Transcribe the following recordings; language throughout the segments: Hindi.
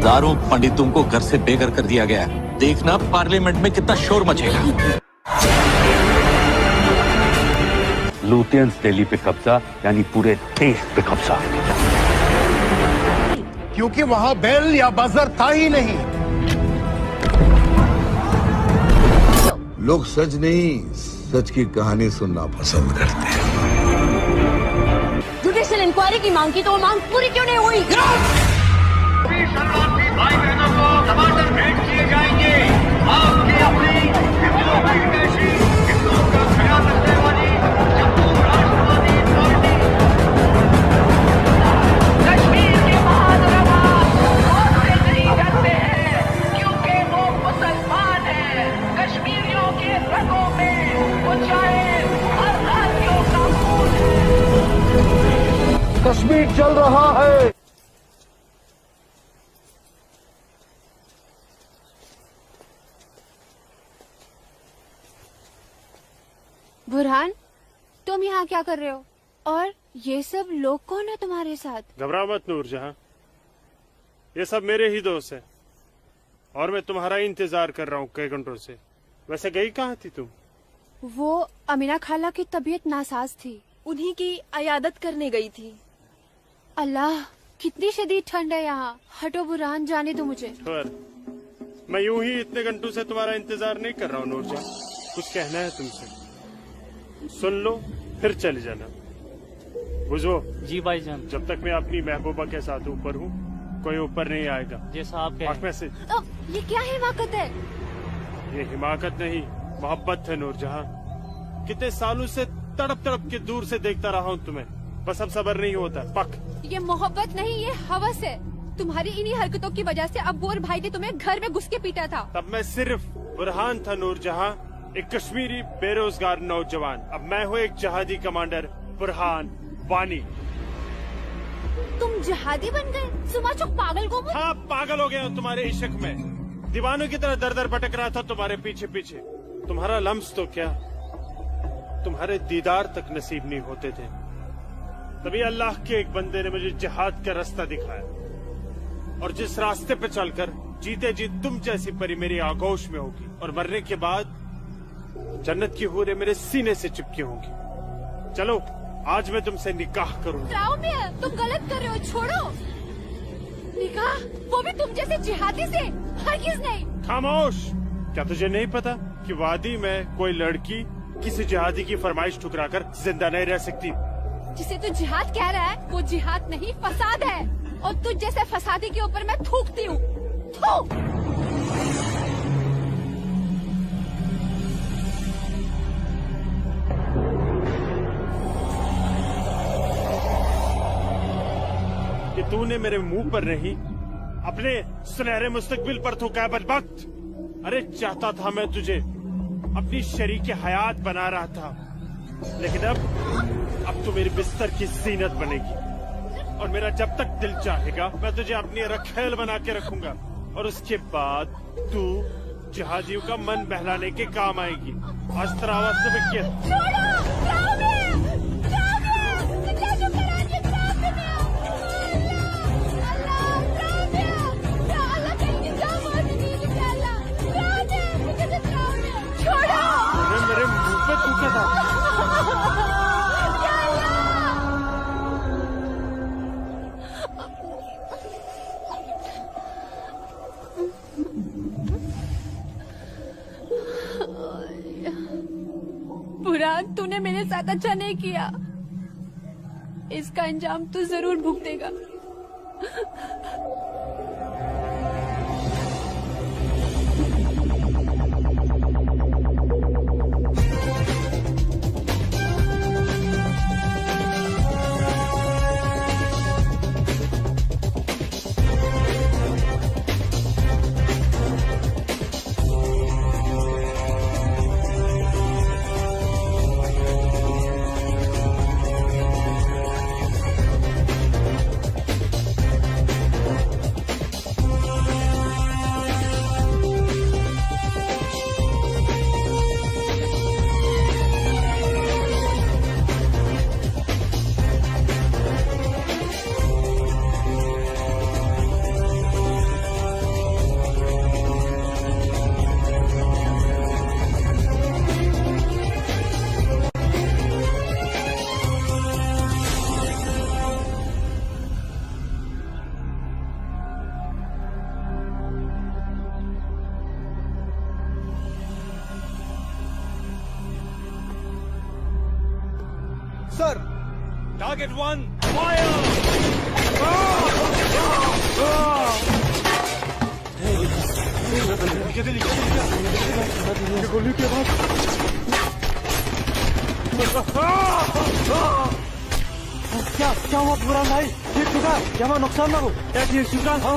हजारों पंडितों को घर से बेघर कर दिया गया। देखना पार्लियामेंट में कितना शोर मचेगा। लुटियंस दिल्ली पे कब्जा यानी पूरे देश पे कब्जा, क्योंकि वहां बेल या बजर था ही नहीं। लोग सच नहीं, सच की कहानी सुनना पसंद करते हैं। जुडिशियल इंक्वायरी की मांग की तो वो मांग पूरी क्यों नहीं हुई? शरणार्थी भाई बहनों को टमाटर भेंट किए जाएंगे। आपकी अपनी हिंदुओं की हितैषी, हिंदुओं का ख्याल रखने वाली जम्मू राष्ट्रवादी पार्टी कश्मीर के महानरमा वोट से नहीं डरते हैं, क्योंकि वो मुसलमान हैं। कश्मीरियों के रगों में वो चाहे हर भारतीयों का खून है। कश्मीर चल रहा है। बुरहान, तुम यहाँ क्या कर रहे हो? और ये सब लोग कौन है तुम्हारे साथ? घबरा मत नूरजहां, ये सब मेरे ही दोस्त हैं और मैं तुम्हारा इंतजार कर रहा हूँ कई घंटों से। वैसे गई कहाँ थी तुम? वो अमीना खाला की तबीयत नासाज थी, उन्हीं की अयादत करने गई थी। अल्लाह कितनी शदीद ठंड है यहाँ। हटो बुरहान, जाने दो मुझे। पर मैं यूं ही इतने घंटों से तुम्हारा इंतजार नहीं कर रहा हूँ नूरजहां, कुछ कहना है तुमसे। सुन लो फिर चले जाना। बुझो जी भाईजान। जब तक मैं अपनी महबूबा के साथ ऊपर हूँ कोई ऊपर नहीं आएगा। जैसा आप कहें। में से ये क्या हिमाकत है? ये हिमाकत नहीं मोहब्बत है नूरजहां। कितने सालों से तड़प तड़प के दूर से देखता रहा हूँ तुम्हें, बस अब सब्र नहीं होता। पक ये मोहब्बत नहीं, ये हवस है। तुम्हारी इन्हीं हरकतों की वजह से अब्बू और भाई ने तुम्हें घर में घुस के पीटा था। तब मैं सिर्फ बुरहान था नूरजहां, एक कश्मीरी बेरोजगार नौजवान। अब मैं हूँ एक जहादी कमांडर बुरहान वानी। तुम जहादी बन गए? सुमाचुक पागल को। हाँ, पागल हो गया हूँ तुम्हारे इश्क में। दीवानों की तरह दर दर भटक रहा था तुम्हारे पीछे पीछे। तुम्हारा लम्स तो क्या, तुम्हारे दीदार तक नसीब नहीं होते थे। तभी अल्लाह के एक बंदे ने मुझे जिहाद का रास्ता दिखाया, और जिस रास्ते पे चलकर जीते जी तुम जैसी परी मेरी आगोश में होगी, और मरने के बाद जन्नत की हूरें मेरे सीने से चिपकी होंगी। चलो आज मैं तुमसे निकाह करूंगा। तुम गलत कर रहे हो, छोड़ो। निकाह? वो भी तुम जैसे जिहादी से? हरगिज़ नहीं। खामोश। क्या तुझे नहीं पता कि वादी में कोई लड़की किसी जिहादी की फरमाइश ठुकराकर जिंदा नहीं रह सकती? जिसे तू जिहाद कह रहा है वो जिहाद नहीं, फसाद है। और तुझ जैसे फसादी के ऊपर मैं थूकती हूँ। कि तूने मेरे मुंह पर नहीं अपने सुनहरे मुस्तकबिल पर थूका है बदबख्त। अरे चाहता था मैं तुझे अपनी शरीक हयात बना रहा था, लेकिन अब तू मेरी बिस्तर की जीनत बनेगी। और मेरा जब तक दिल चाहेगा मैं तुझे अपनी रखेल बना के रखूंगा, और उसके बाद तू जहादियों का मन बहलाने के काम आएगी। आज तेरा आवाज तो मेरे मुंह पे थूका था। बुरहान, तूने मेरे साथ अच्छा नहीं किया। इसका अंजाम तू जरूर भुगतेगा। Target 1 fire. गोली के बाद क्या हुआ बुरहान भाई? ठीक चुका? क्या हुआ? नुकसान ना हो? क्या ठीक चुका? हाँ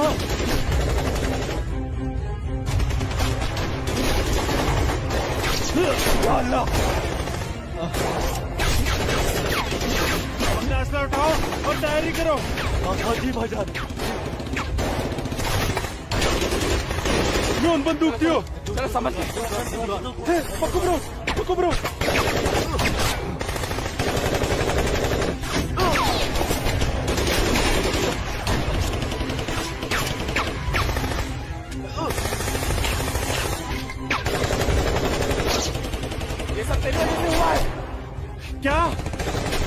अल्लाह, अपना असला उठाओ और तैयारी करो। हाँ जी भाईजान। ड्रोन बंदूक दियो। चलो समझ गए। पक्को ब्रो। ये सब तेरी वजह से हुआ है। क्या?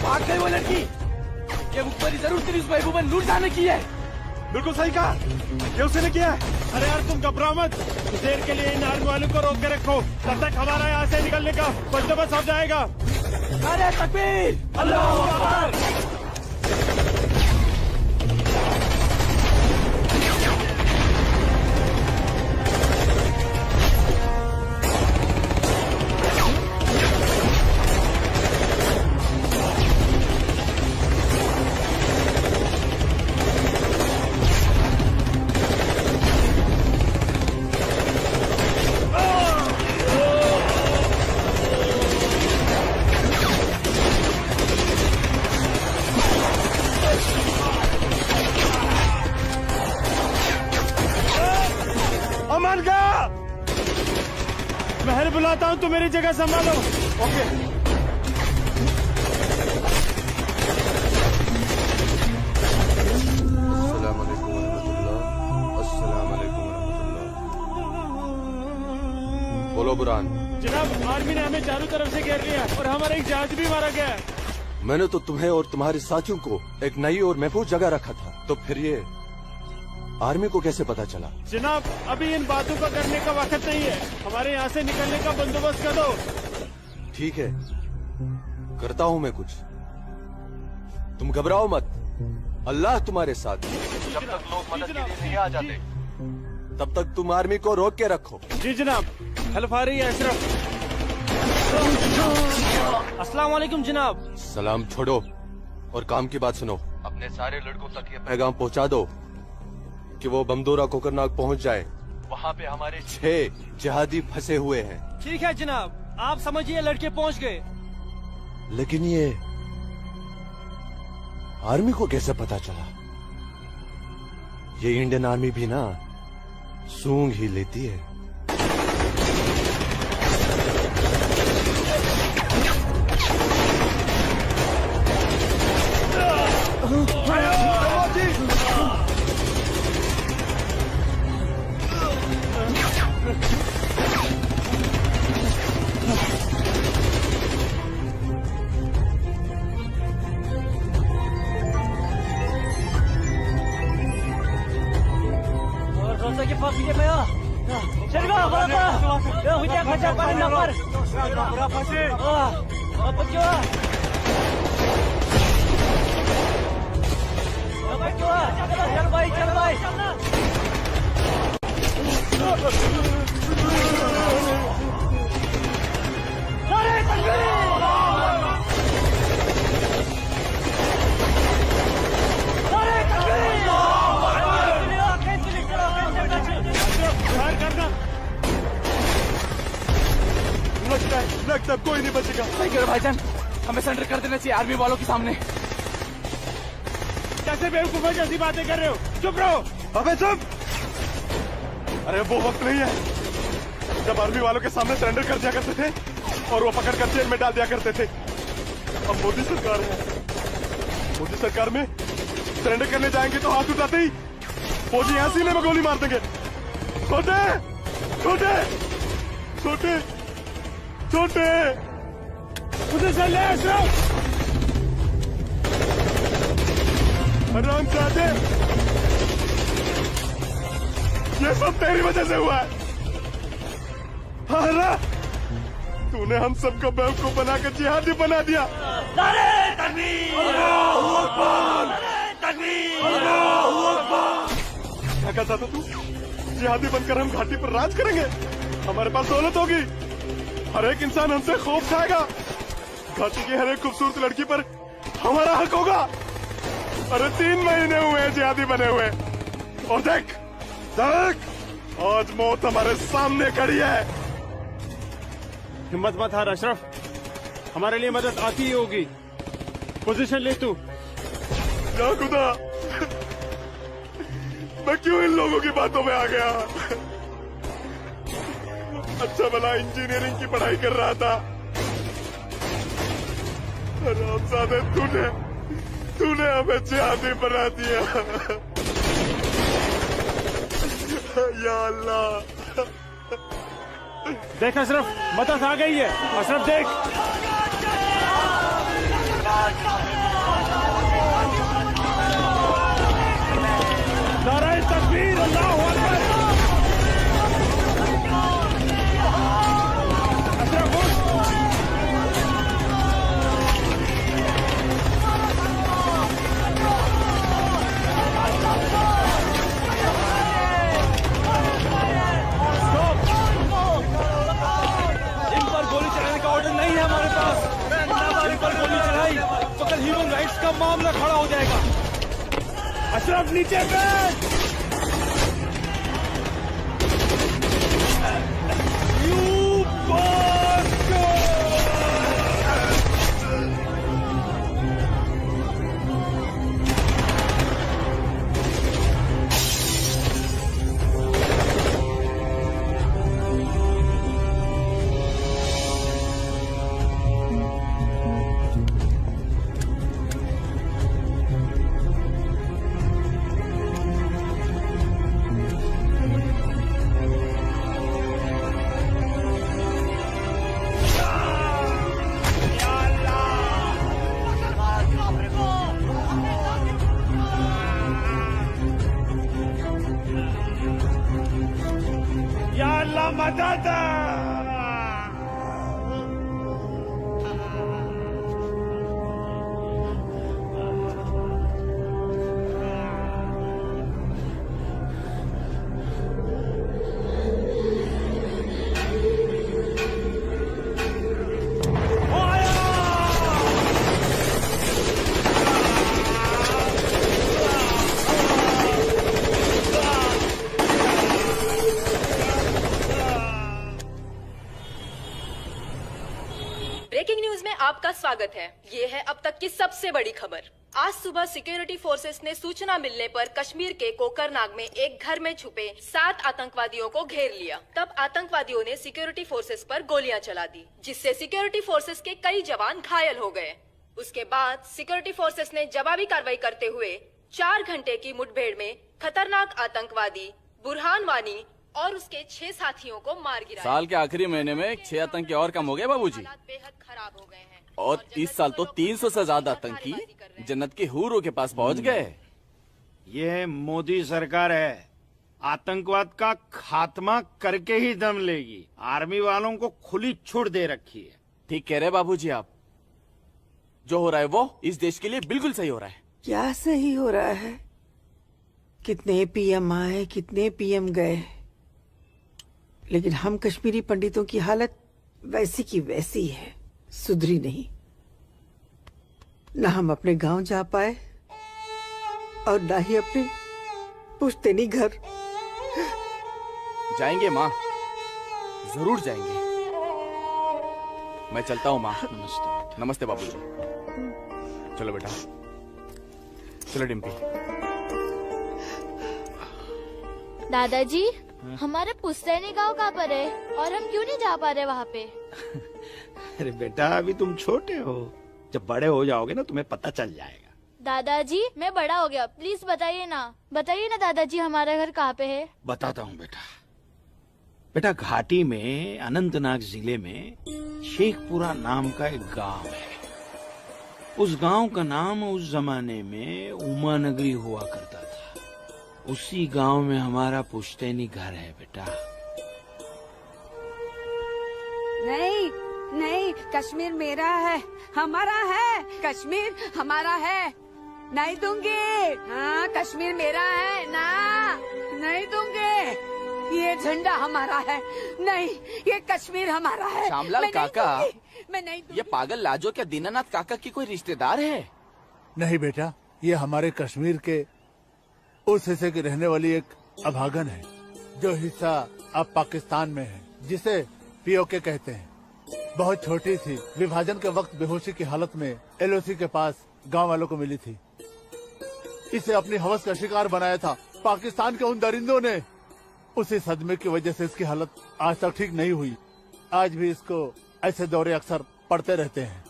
भाग गई वो लड़की। ये मुखबरी जरूर तेरी उस महबूबा ने लूट जाने की है। बिल्कुल सही कहा, ये उसने किया है। अरे यार तुम घबराओ मत, देर के लिए इन आर्मी वालों को रोक के रखो, तब तक हमारा यहाँ से निकलने का बंदोबस्त हो जाएगा। अरे तकबीर, अल्लाह अकबर। महल बुलाता हूँ, तो मेरी जगह संभालो। ओके। अस्सलाम वालेकुम रहमतुल्लाह। अस्सलाम वालेकुम रहमतुल्लाह। बोलो बुरहान। जनाब, आर्मी ने हमें चारों तरफ से घेर लिया और हमारा एक जहाज भी मारा गया है। मैंने तो तुम्हें और तुम्हारे साथियों को एक नई और महफूज जगह रखा था, तो फिर ये आर्मी को कैसे पता चला? जनाब, अभी इन बातों का करने का वक्त नहीं है, हमारे यहाँ से निकलने का बंदोबस्त कर दो। ठीक है, करता हूँ मैं कुछ। तुम घबराओ मत, अल्लाह तुम्हारे साथ है। जब तक लोग मदद के लिए नहीं आ जाते, तब तक तुम आर्मी को रोक के रखो। जी जनाब। हेल्प आ रही है अशरफ। अस्सलाम वालेकुम जनाब। सलाम छोड़ो और काम की बात सुनो। अपने सारे लड़कों तक ये पैगाम पहुँचा दो कि वो बमदोरा कोकरनाग पहुंच जाए। वहाँ पे हमारे 6 जिहादी फंसे हुए हैं। ठीक है जनाब, आप समझिए लड़के पहुंच गए। लेकिन ये आर्मी को कैसे पता चला? ये इंडियन आर्मी भी ना सूंघ ही लेती है। लगता है कोई नहीं बचेगा। सही करो भाईजान, हमें सरेंडर कर देना चाहिए आर्मी वालों के सामने। कैसे बेवकूफों जैसी बातें कर रहे हो? चुप रहो। अबे चुप। अरे वो वक्त नहीं है जब आर्मी वालों के सामने सरेंडर कर दिया करते थे और वो पकड़ कर जेल में डाल दिया करते थे। अब मोदी सरकार है, मोदी सरकार में सरेंडर करने जाएंगे तो हाथ उठाते ही फौजी यहाँ सीने में गोली मार देंगे। छोटे छोटे छोटे छोटे उसे चल ले अशरफ। हरामजादे, ये सब तेरी वजह से हुआ है। हाँ, तूने हम सबको बेवकूफ बनाकर जिहादी बना दिया। नारे तकबीर! क्या चाहता तू? जिहादी बनकर हम घाटी पर राज करेंगे, हमारे पास दौलत होगी, हर एक इंसान हमसे खौफ खाएगा, घाटी की हर एक खूबसूरत लड़की पर हमारा हक होगा। अरे 3 महीने हुए हैं जिहादी बने हुए, और देख देख आज मौत हमारे सामने खड़ी है। हिम्मत मत हार अशरफ, हमारे लिए मदद आती ही होगी। पोजीशन ले तू। या खुदा, मैं क्यों इन लोगों की बातों में आ गया? अच्छा भला इंजीनियरिंग की पढ़ाई कर रहा था। हरामजादे, तूने हमें जिहादी बना दिया। या अल्लाह। देख अशरफ, मदद आ गई है। अशरफ देख, नारे तकबीर, अल्लाहू अकबर। अशरफ उठ। नहीं है हमारे पास, हमारे पर गोली चढ़ाई तो कल ह्यूमन राइट्स का मामला खड़ा हो जाएगा। अशरफ नीचे बैठ। स्वागत है। ये है अब तक की सबसे बड़ी खबर। आज सुबह सिक्योरिटी फोर्सेस ने सूचना मिलने पर कश्मीर के कोकरनाग में एक घर में छुपे 7 आतंकवादियों को घेर लिया। तब आतंकवादियों ने सिक्योरिटी फोर्सेस पर गोलियां चला दी, जिससे सिक्योरिटी फोर्सेस के कई जवान घायल हो गए। उसके बाद सिक्योरिटी फोर्सेस ने जवाबी कार्रवाई करते हुए 4 घंटे की मुठभेड़ में खतरनाक आतंकवादी बुरहान वानी और उसके 6 साथियों को मार गिराया। साल के आखिरी महीने में 6 आतंकी और कम हो गए बाबूजी। बेहद खराब हो गए हैं और 30 साल तो 300 से ज्यादा आतंकी जन्नत के हूरों के पास पहुंच गए। ये मोदी सरकार है, आतंकवाद का खात्मा करके ही दम लेगी। आर्मी वालों को खुली छूट दे रखी है। ठीक कह रहे बाबूजी आप। जो हो रहा है वो इस देश के लिए बिल्कुल सही हो रहा है। क्या सही हो रहा है? कितने पीएम आए, कितने पीएम गए, लेकिन हम कश्मीरी पंडितों की हालत वैसी की वैसी है, सुधरी नहीं। न हम अपने गांव जा पाए और न ही अपने पुश्तैनी घर। जाएंगे माँ, जरूर जाएंगे। मैं चलता हूँ माँ। नमस्ते। नमस्ते बाबूजी। चलो बेटा, चलो डिम्पी। दादाजी, हमारा पुश्तैनी गांव कहाँ पर है और हम क्यों नहीं जा पा रहे वहाँ पे? अरे बेटा, अभी तुम छोटे हो, जब बड़े हो जाओगे ना तुम्हें पता चल जाएगा। दादाजी, मैं बड़ा हो गया, प्लीज बताइए ना दादाजी, हमारा घर कहाँ पे है? बताता हूँ बेटा। बेटा, घाटी में अनंतनाग जिले में शेखपुरा नाम का एक गांव है। उस गांव का नाम उस जमाने में उमा नगरी हुआ करता था। उसी गांव में हमारा पुश्तैनी घर है बेटा। नहीं नहीं, कश्मीर मेरा है, हमारा है, कश्मीर हमारा है। नहीं दूंगी। हाँ, कश्मीर मेरा है ना, नहीं दूंगी। ये झंडा हमारा है, नहीं, ये कश्मीर हमारा है। श्यामलाल मैं नहीं काका, दूंगी, मैं नहीं दूंगी। ये पागल लाजो क्या दीनानाथ काका की कोई रिश्तेदार है? नहीं बेटा, ये हमारे कश्मीर के उस हिस्से की रहने वाली एक अभागन है, जो हिस्सा अब पाकिस्तान में है, जिसे पीओके कहते हैं। बहुत छोटी थी, विभाजन के वक्त बेहोशी की हालत में एलओसी के पास गांव वालों को मिली थी। इसे अपनी हवस का शिकार बनाया था पाकिस्तान के उन दरिंदों ने। उसी सदमे की वजह से इसकी हालत आज तक ठीक नहीं हुई। आज भी इसको ऐसे दौरे अक्सर पड़ते रहते हैं।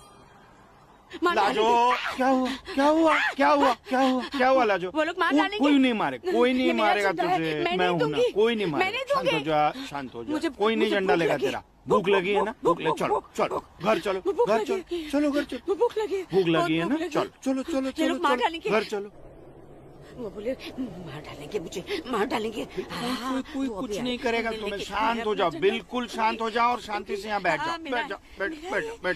लाजो, क्या हुआ क्या हुआ क्या हुआ क्या हुआ क्या हुआ लाजो? वो लोग मार डालेंगे। कोई नहीं मारे, कोई नहीं ये मेरा मारेगा झंडा है, तुझे। मैं हूँ ना, कोई नहीं मारेगा। शांत हो जा, शांत हो जा। कोई नहीं झंडा लेगा तेरा। भूख लगी है ना, भूख लगी, चलो चलो घर चलो, घर चलो, चलो घर चलो। भूख लगी, भूख लगी है ना, चलो चलो चलो चलो घर चलो। वो बोले मार डालेंगे मुझे, मार डालेंगे। कोई कुछ नहीं करेगा तुम्हें। शांत हो जाओ, बिल्कुल शांत हो जाओ और शांति से यहाँ बैठ जाओ, बैठ जाओ, बैठ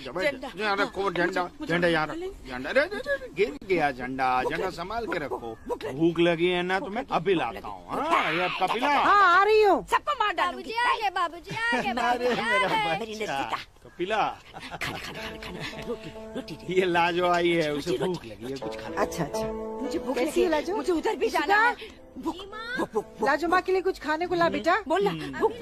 जाओ, बैठ जाओ। यहाँ रखो झंडा, झंडा यहाँ रखो, झंडा गिर गया झंडा, झंडा संभाल के रखो। भूख लगी है ना तो मैं अभी लाता हूँ। हाँ कपिला, हाँ आ रही हूँ। सबको मार डालूंगी। बाबूजी आगे। कपिला, ये लाजो आई है, उसे भूख लगी है, कुछ खाना। अच्छा अच्छा, मुझे भूख लगी है लाजो, मुझे उधर भी जाना है। लाजो माँ के लिए कुछ खाने को ला बेटा। बोल ना।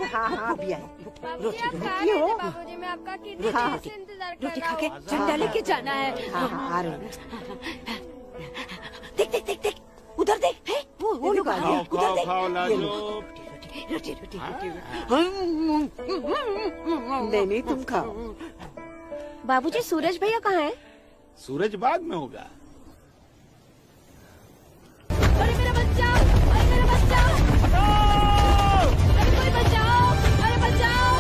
हाँ हाँ भी आई। बाबूजी मैं आपका कितने देर से इंतजार कर रोटी रहा खा के हूँ। झंडा लेके जाना है। हाँ हाँ आ रही। देख देख देख देख, उधर देख, है वो लोग आ रहे हैं। खाओ खाओ खाओ लाजो। रोटी रोटी रोटी। नहीं नहीं तुम खाओ। बाबूजी सूरज भैया कहाँ है? सूरज बाद में होगा। अरे मेरा बच्चा, अरे मेरा बच्चा, अरे कोई बचाओ, अरे बचाओ।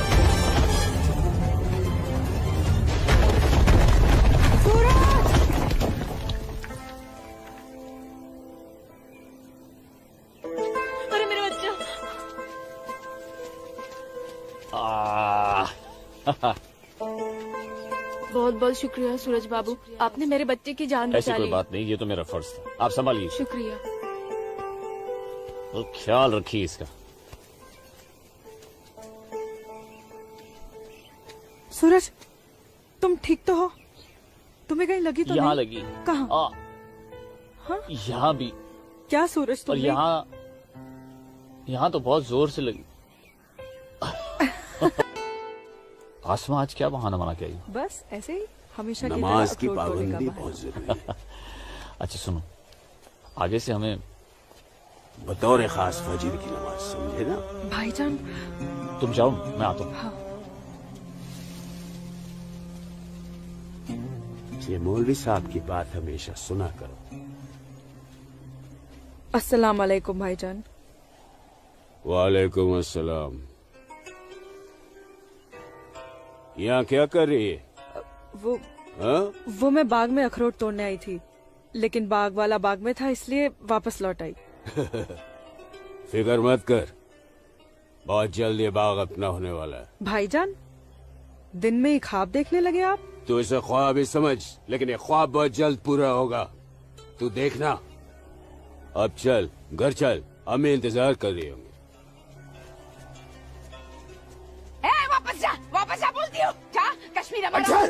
अरे मेरा बच्चा। बहुत बहुत शुक्रिया सूरज बाबू, आपने मेरे बच्चे की जान ऐसी बचा कोई ली। बात नहीं, ये तो मेरा फर्ज था। आप संभालिए, शुक्रिया। तो ख्याल रखिए इसका। सूरज, तुम ठीक तो हो? तुम्हें कहीं लगी तो यहाँ नहीं? लगी। कहाँ? हाँ? यहाँ भी। क्या सूरज और तुमने? यहाँ तो बहुत जोर से लगी। आसमां आज क्या बहाना बना के आई? बस ऐसे ही हमेशा की नमाज तरह की अखरोट तोड़ने का पाबंदी बहाना। बहुत जरूरी है। अच्छा सुनो, आगे से हमें बतौर खास फजर की नमाज, समझे ना? भाईजान, तुम जाओ, मैं आता हूँ। हाँ। ये मौलवी साहब की बात हमेशा सुना करो। अस्सलाम वालेकुम भाईजान। वालेकुम अस्सलाम। यहाँ क्या कर रही है? वो मैं बाग में अखरोट तोड़ने आई थी, लेकिन बाग वाला बाग में था इसलिए वापस लौट आई। फिक्र मत कर, बहुत जल्द ये बाग अपना होने वाला है। भाईजान, दिन में ही ख्वाब देखने लगे आप? तू इसे ख्वाब ही समझ, लेकिन ये ख्वाब बहुत जल्द पूरा होगा, तू देखना। अब चल, घर चल, हमें इंतजार कर रही होंगी। वापस जा बोलती हूँ। जा, कश्मीर हमारा। अच्छा,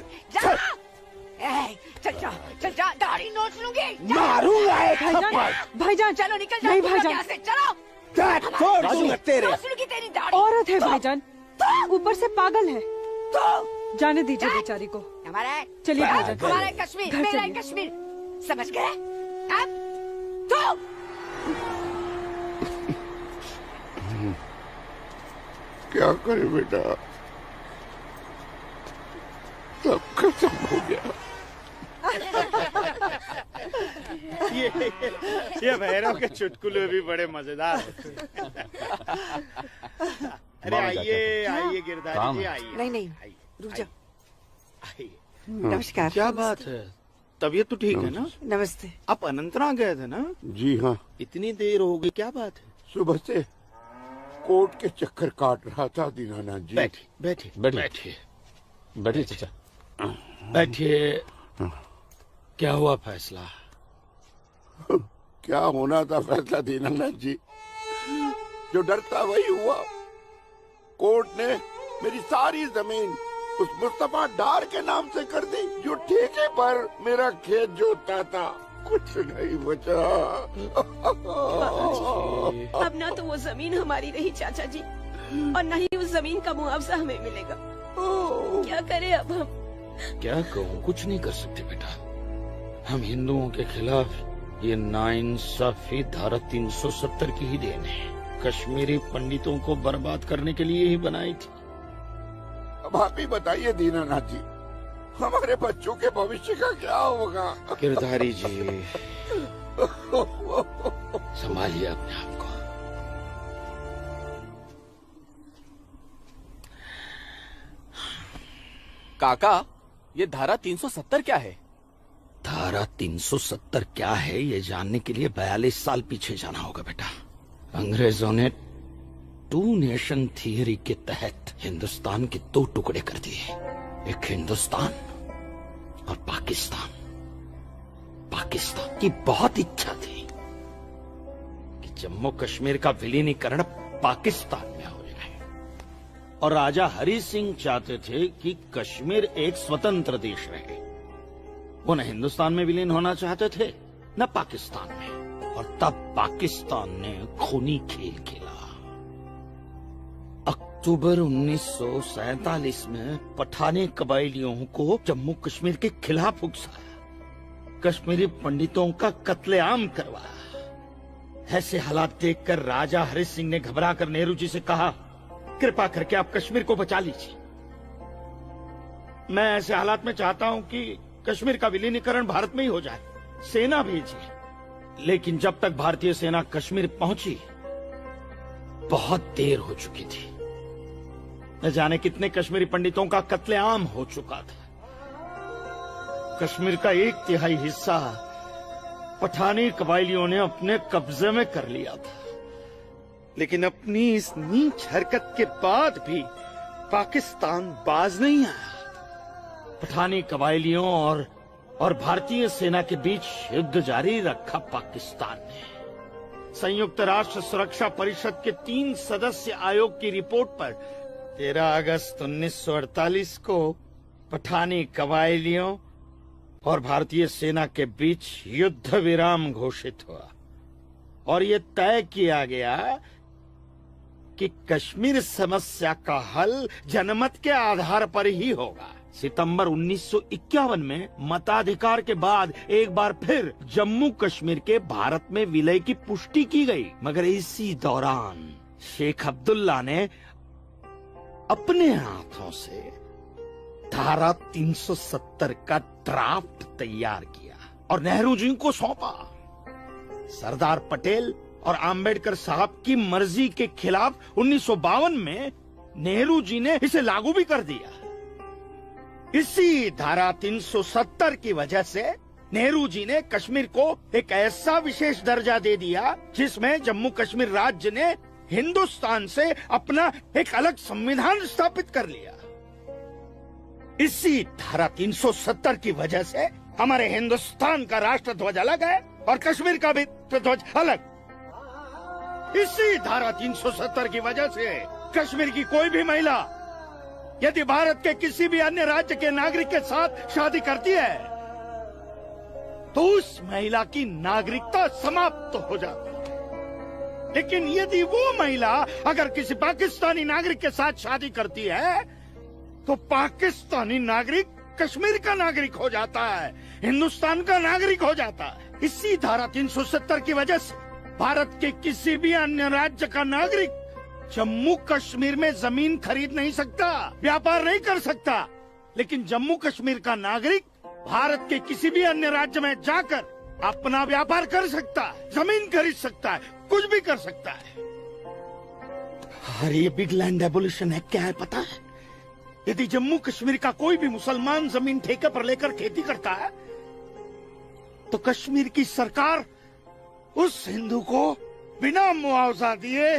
जा। चल जा, दाढ़ी नोच लूंगी। मारूंगा एक भाईजान, भाईजान चलो निकल नहीं जा भाईजान, यहाँ से, चलो। तेरे नोच लूंगी तेरी दाढ़ी। औरत है भाईजान, ऊपर से पागल है। जाने दीजिए बेचारी को। हमारा है। चलिए भाईजान, हमारा है कश्मीर, घर मेरा है चलिए। कश्मीर, समझ गए? अब तो क्या करे बेटा, सब खत्म हो गया। ये भैरव के चुटकुले भी बड़े मजेदार हैं। अरे आइए आइए गिरधारी जी, आइए। नहीं नहीं, रुक जाओ। आइए। नमस्कार। क्या बात है, तबीयत तो ठीक है ना? नमस्ते। आप अनंतनाग गए थे ना? जी हाँ। इतनी देर हो गई, क्या बात है? सुबह से कोर्ट के चक्कर काट रहा था दीनानाथ जी। बैठिए बैठिए बैठिए बैठिए चाचा, बैठिए। क्या हुआ फैसला? क्या होना था फैसला दीनानाथ जी, जो डर था वही हुआ। कोर्ट ने मेरी सारी जमीन उस मुस्तफा डार के नाम से कर दी, जो ठेके पर मेरा खेत जोतता था। कुछ नहीं बचा। अब ना तो वो जमीन हमारी रही चाचा जी, और न ही उस जमीन का मुआवजा हमें मिलेगा। क्या करें अब हम? क्या कहूँ, कुछ नहीं कर सकते बेटा। हम हिंदुओं के खिलाफ ये नाइंसाफी धारा 370 की ही देन है। कश्मीरी पंडितों को बर्बाद करने के लिए ही बनाई थी। अब आप ही बताइए दीनानाथ जी, हमारे बच्चों के भविष्य का क्या होगा? गिरधारी जी, संभालिए अपने आप को। काका, ये धारा 370 क्या है? धारा 370 क्या है, ये जानने के लिए 42 साल पीछे जाना होगा बेटा। अंग्रेजों ने टू नेशन थियरी के तहत हिंदुस्तान के 2 टुकड़े कर दिए, एक हिंदुस्तान और पाकिस्तान। पाकिस्तान की बहुत इच्छा थी कि जम्मू कश्मीर का विलीनीकरण पाकिस्तान में हो जाए, और राजा हरि सिंह चाहते थे कि कश्मीर एक स्वतंत्र देश रहे। वो न हिंदुस्तान में विलीन होना चाहते थे न पाकिस्तान में, और तब पाकिस्तान ने खूनी खेल खेला। अक्टूबर 1947 में पठानी कबायलियों को जम्मू कश्मीर के खिलाफ उकसाया, कश्मीरी पंडितों का कत्लेआम करवाया। ऐसे हालात देखकर राजा हरि सिंह ने घबराकर नेहरू जी से कहा, कृपा करके आप कश्मीर को बचा लीजिए। मैं ऐसे हालात में चाहता हूं कि कश्मीर का विलीनीकरण भारत में ही हो जाए, सेना भेजिए। लेकिन जब तक भारतीय सेना कश्मीर पहुंची, बहुत देर हो चुकी थी। न जाने कितने कश्मीरी पंडितों का कत्लेआम हो चुका था। कश्मीर का 1/3 हिस्सा पठानी कबायलियों ने अपने कब्जे में कर लिया था। लेकिन अपनी इस नीच हरकत के बाद भी पाकिस्तान बाज नहीं आया। पठानी कबायलियों और भारतीय सेना के बीच युद्ध जारी रखा पाकिस्तान ने। संयुक्त राष्ट्र सुरक्षा परिषद के 3 सदस्य आयोग की रिपोर्ट पर 13 अगस्त 1948 को पठानी कबायलियों और भारतीय सेना के बीच युद्ध विराम घोषित हुआ, और ये तय किया गया कि कश्मीर समस्या का हल जनमत के आधार पर ही होगा। सितंबर 1951 में मताधिकार के बाद एक बार फिर जम्मू कश्मीर के भारत में विलय की पुष्टि की गई, मगर इसी दौरान शेख अब्दुल्ला ने अपने हाथों से धारा 370 का ड्राफ्ट तैयार किया और नेहरू जी को सौंपा। सरदार पटेल और आम्बेडकर साहब की मर्जी के खिलाफ 1952 में नेहरू जी ने इसे लागू भी कर दिया। इसी धारा 370 की वजह से नेहरू जी ने कश्मीर को एक ऐसा विशेष दर्जा दे दिया जिसमें जम्मू कश्मीर राज्य ने हिंदुस्तान से अपना एक अलग संविधान स्थापित कर लिया। इसी धारा 370 की वजह से हमारे हिंदुस्तान का राष्ट्र ध्वज अलग है और कश्मीर का भी ध्वज अलग। इसी धारा 370 की वजह से कश्मीर की कोई भी महिला यदि भारत के किसी भी अन्य राज्य के नागरिक के साथ शादी करती है तो उस महिला की नागरिकता समाप्त हो जाती है। लेकिन यदि वो महिला अगर किसी पाकिस्तानी नागरिक के साथ शादी करती है तो पाकिस्तानी नागरिक कश्मीर का नागरिक हो जाता है, हिंदुस्तान का नागरिक हो जाता है। इसी धारा 370 की वजह से भारत के किसी भी अन्य राज्य का नागरिक जम्मू कश्मीर में जमीन खरीद नहीं सकता, व्यापार नहीं कर सकता। लेकिन जम्मू कश्मीर का नागरिक भारत के किसी भी अन्य राज्य में जाकर अपना व्यापार कर सकता है, जमीन खरीद सकता है, कुछ भी कर सकता है। अरे ये बिग लैंड एबोल्यूशन एक्ट क्या है पता है? यदि जम्मू कश्मीर का कोई भी मुसलमान जमीन ठेके पर लेकर खेती करता है तो कश्मीर की सरकार उस हिंदू को बिना मुआवजा दिए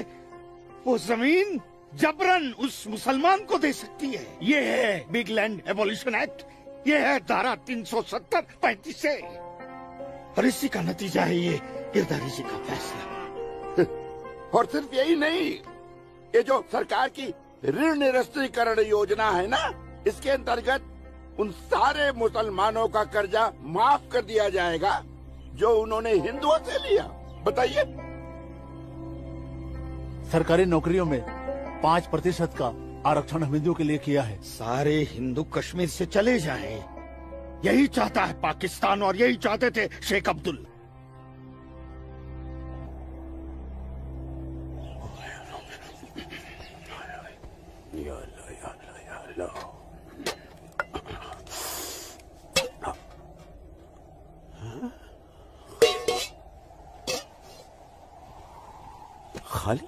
वो जमीन जबरन उस मुसलमान को दे सकती है। ये है बिग लैंड एबोल्यूशन एक्ट, ये है धारा 370-35 से। और इसी का नतीजा है ये गिरधारी जी का फैसला। और सिर्फ यही नहीं, ये जो सरकार की ऋण निरस्तीकरण योजना है ना, इसके अंतर्गत उन सारे मुसलमानों का कर्जा माफ कर दिया जाएगा जो उन्होंने हिंदुओं से लिया। बताइए। सरकारी नौकरियों में 5% का आरक्षण हम हिंदुओं के लिए किया है। सारे हिंदू कश्मीर से चले जाएं, यही चाहता है पाकिस्तान और यही चाहते थे शेख अब्दुल। खाली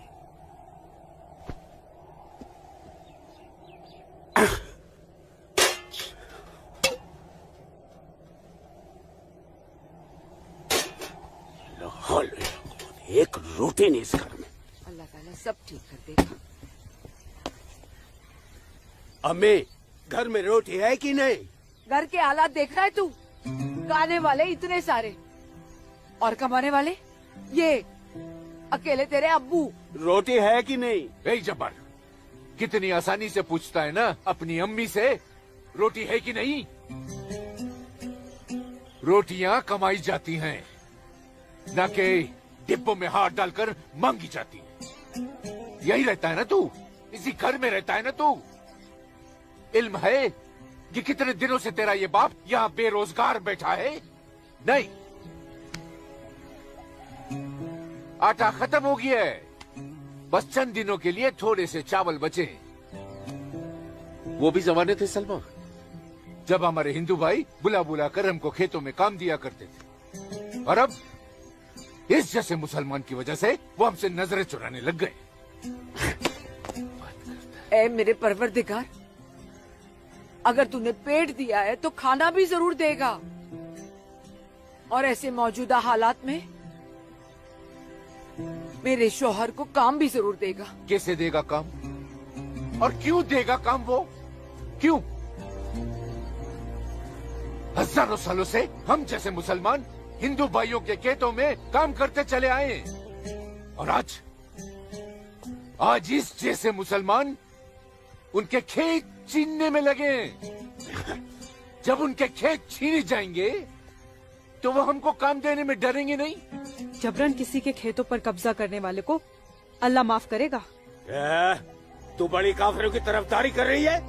एक रोटी नहीं इस घर में। अल्लाह ताला सब ठीक कर देगा। अम्मी, घर में रोटी है कि नहीं? घर के हालात देख रहा है तू? खाने वाले इतने सारे और कमाने वाले ये अकेले तेरे अब्बू। रोटी है कि नहीं? ए जब्बार, कितनी आसानी से पूछता है ना अपनी अम्मी से रोटी है कि नहीं। रोटियां कमाई जाती हैं, न कि डिब्बों में हाथ डालकर मांगी जाती है। यही रहता है ना तू, इसी घर में रहता है ना तू। इल्म है कि कितने दिनों से तेरा ये बाप यहाँ बेरोजगार बैठा है? नहीं, आटा खत्म हो गया है, बस चंद दिनों के लिए थोड़े से चावल बचे हैं। वो भी जमाने थे सलमा, जब हमारे हिंदू भाई बुला बुला कर हमको खेतों में काम दिया करते थे, और अब इस जैसे मुसलमान की वजह से वो हमसे नजरें चुराने लग गए। ए मेरे परवरदिगार, अगर तूने पेट दिया है तो खाना भी जरूर देगा, और ऐसे मौजूदा हालात में मेरे शौहर को काम भी जरूर देगा। कैसे देगा काम, और क्यों देगा काम? वो क्यों? हजारों सालों से हम जैसे मुसलमान हिंदू भाइयों के खेतों में काम करते चले आए हैं, और आज इस जैसे मुसलमान उनके खेत छीनने में लगे हैं। जब उनके खेत छीने जाएंगे तो वो हमको काम देने में डरेंगे नहीं। जबरन किसी के खेतों पर कब्जा करने वाले को अल्लाह माफ करेगा। तू बड़ी काफिरों की तरफदारी कर रही है?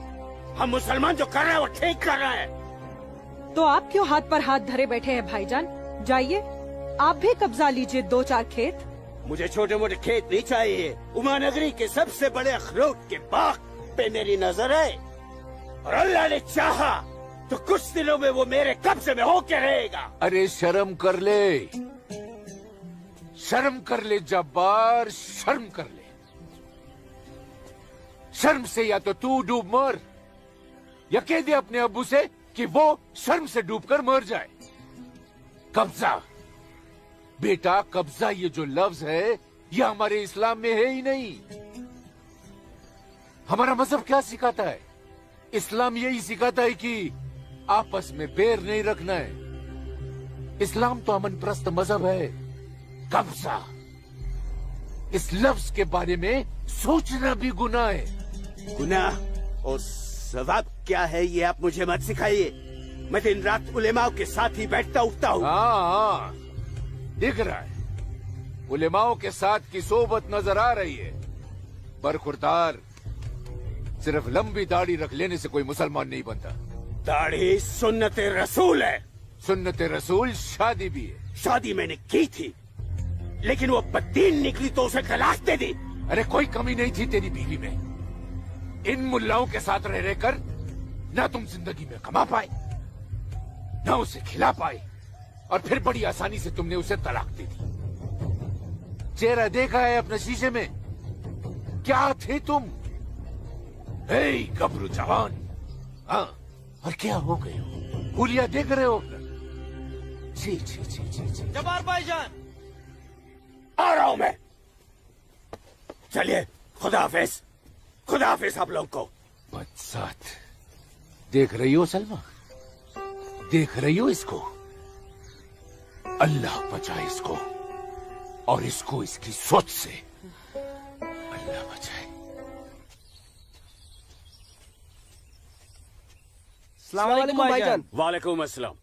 हम मुसलमान जो कर रहे हैं वो ठीक कर रहे हैं। तो आप क्यों हाथ पर हाथ धरे बैठे हैं भाईजान? जाइए आप भी कब्जा लीजिए 2-4 खेत। मुझे छोटे मोटे खेत नहीं चाहिए, उमानगरी के सबसे बड़े अखरोट के बाग पे मेरी नजर है, और अल्लाह ने चाहा तो कुछ दिनों में वो मेरे कब्जे में होके रहेगा। अरे शर्म कर ले, शर्म कर ले जब्बार, शर्म कर ले। शर्म से या तो तू डूब मर, या कह दे अपने अब्बू से कि वो शर्म से डूबकर मर जाए। कब्जा बेटा, कब्जा ये जो लफ्ज है ये हमारे इस्लाम में है ही नहीं। हमारा मजहब क्या सिखाता है? इस्लाम यही सिखाता है कि आपस में बैर नहीं रखना है। इस्लाम तो अमन प्रस्त मजहब है। कब्जा, इस लफ्ज के बारे में सोचना भी गुनाह है। गुनाह और सवाब क्या है ये आप मुझे मत सिखाइए। मैं दिन रात उलेमाओं के साथ ही बैठता उठता हूँ। हाँ, दिख रहा है, उलेमाओं के साथ की सोबत नजर आ रही है। बरखुरदार, सिर्फ लंबी दाढ़ी रख लेने से कोई मुसलमान नहीं बनता। दाढ़ी सुन्नत रसूल है। सुन्नत रसूल शादी भी है। शादी मैंने की थी, लेकिन वो बददीन निकली तो उसे तलाक दे दी। अरे कोई कमी नहीं थी तेरी बीवी में। इन मुल्लाओं के साथ रह रहकर ना तुम जिंदगी में कमा पाए, ना उसे खिला पाए, और फिर बड़ी आसानी से तुमने उसे तलाक दे दी। चेहरा देखा है अपने शीशे में? क्या थे तुम? हे गबरू जवान, हाँ, और क्या हो गए हो? हुलिया देख रहे हो? जी जी जी जी जी। जब्बार भाईजान, आ रहा हूं मैं। चलिए, खुदा हाफिज, खुदा हाफिज आप लोग को। बदसात, देख रही हो सलमा? देख रही हो इसको? अल्लाह बचाए इसको और इसको इसकी सोच से। अल्लाह बचाए। अस्सलाम वालेकुम भाईजान। वालेकुम अस्सलाम।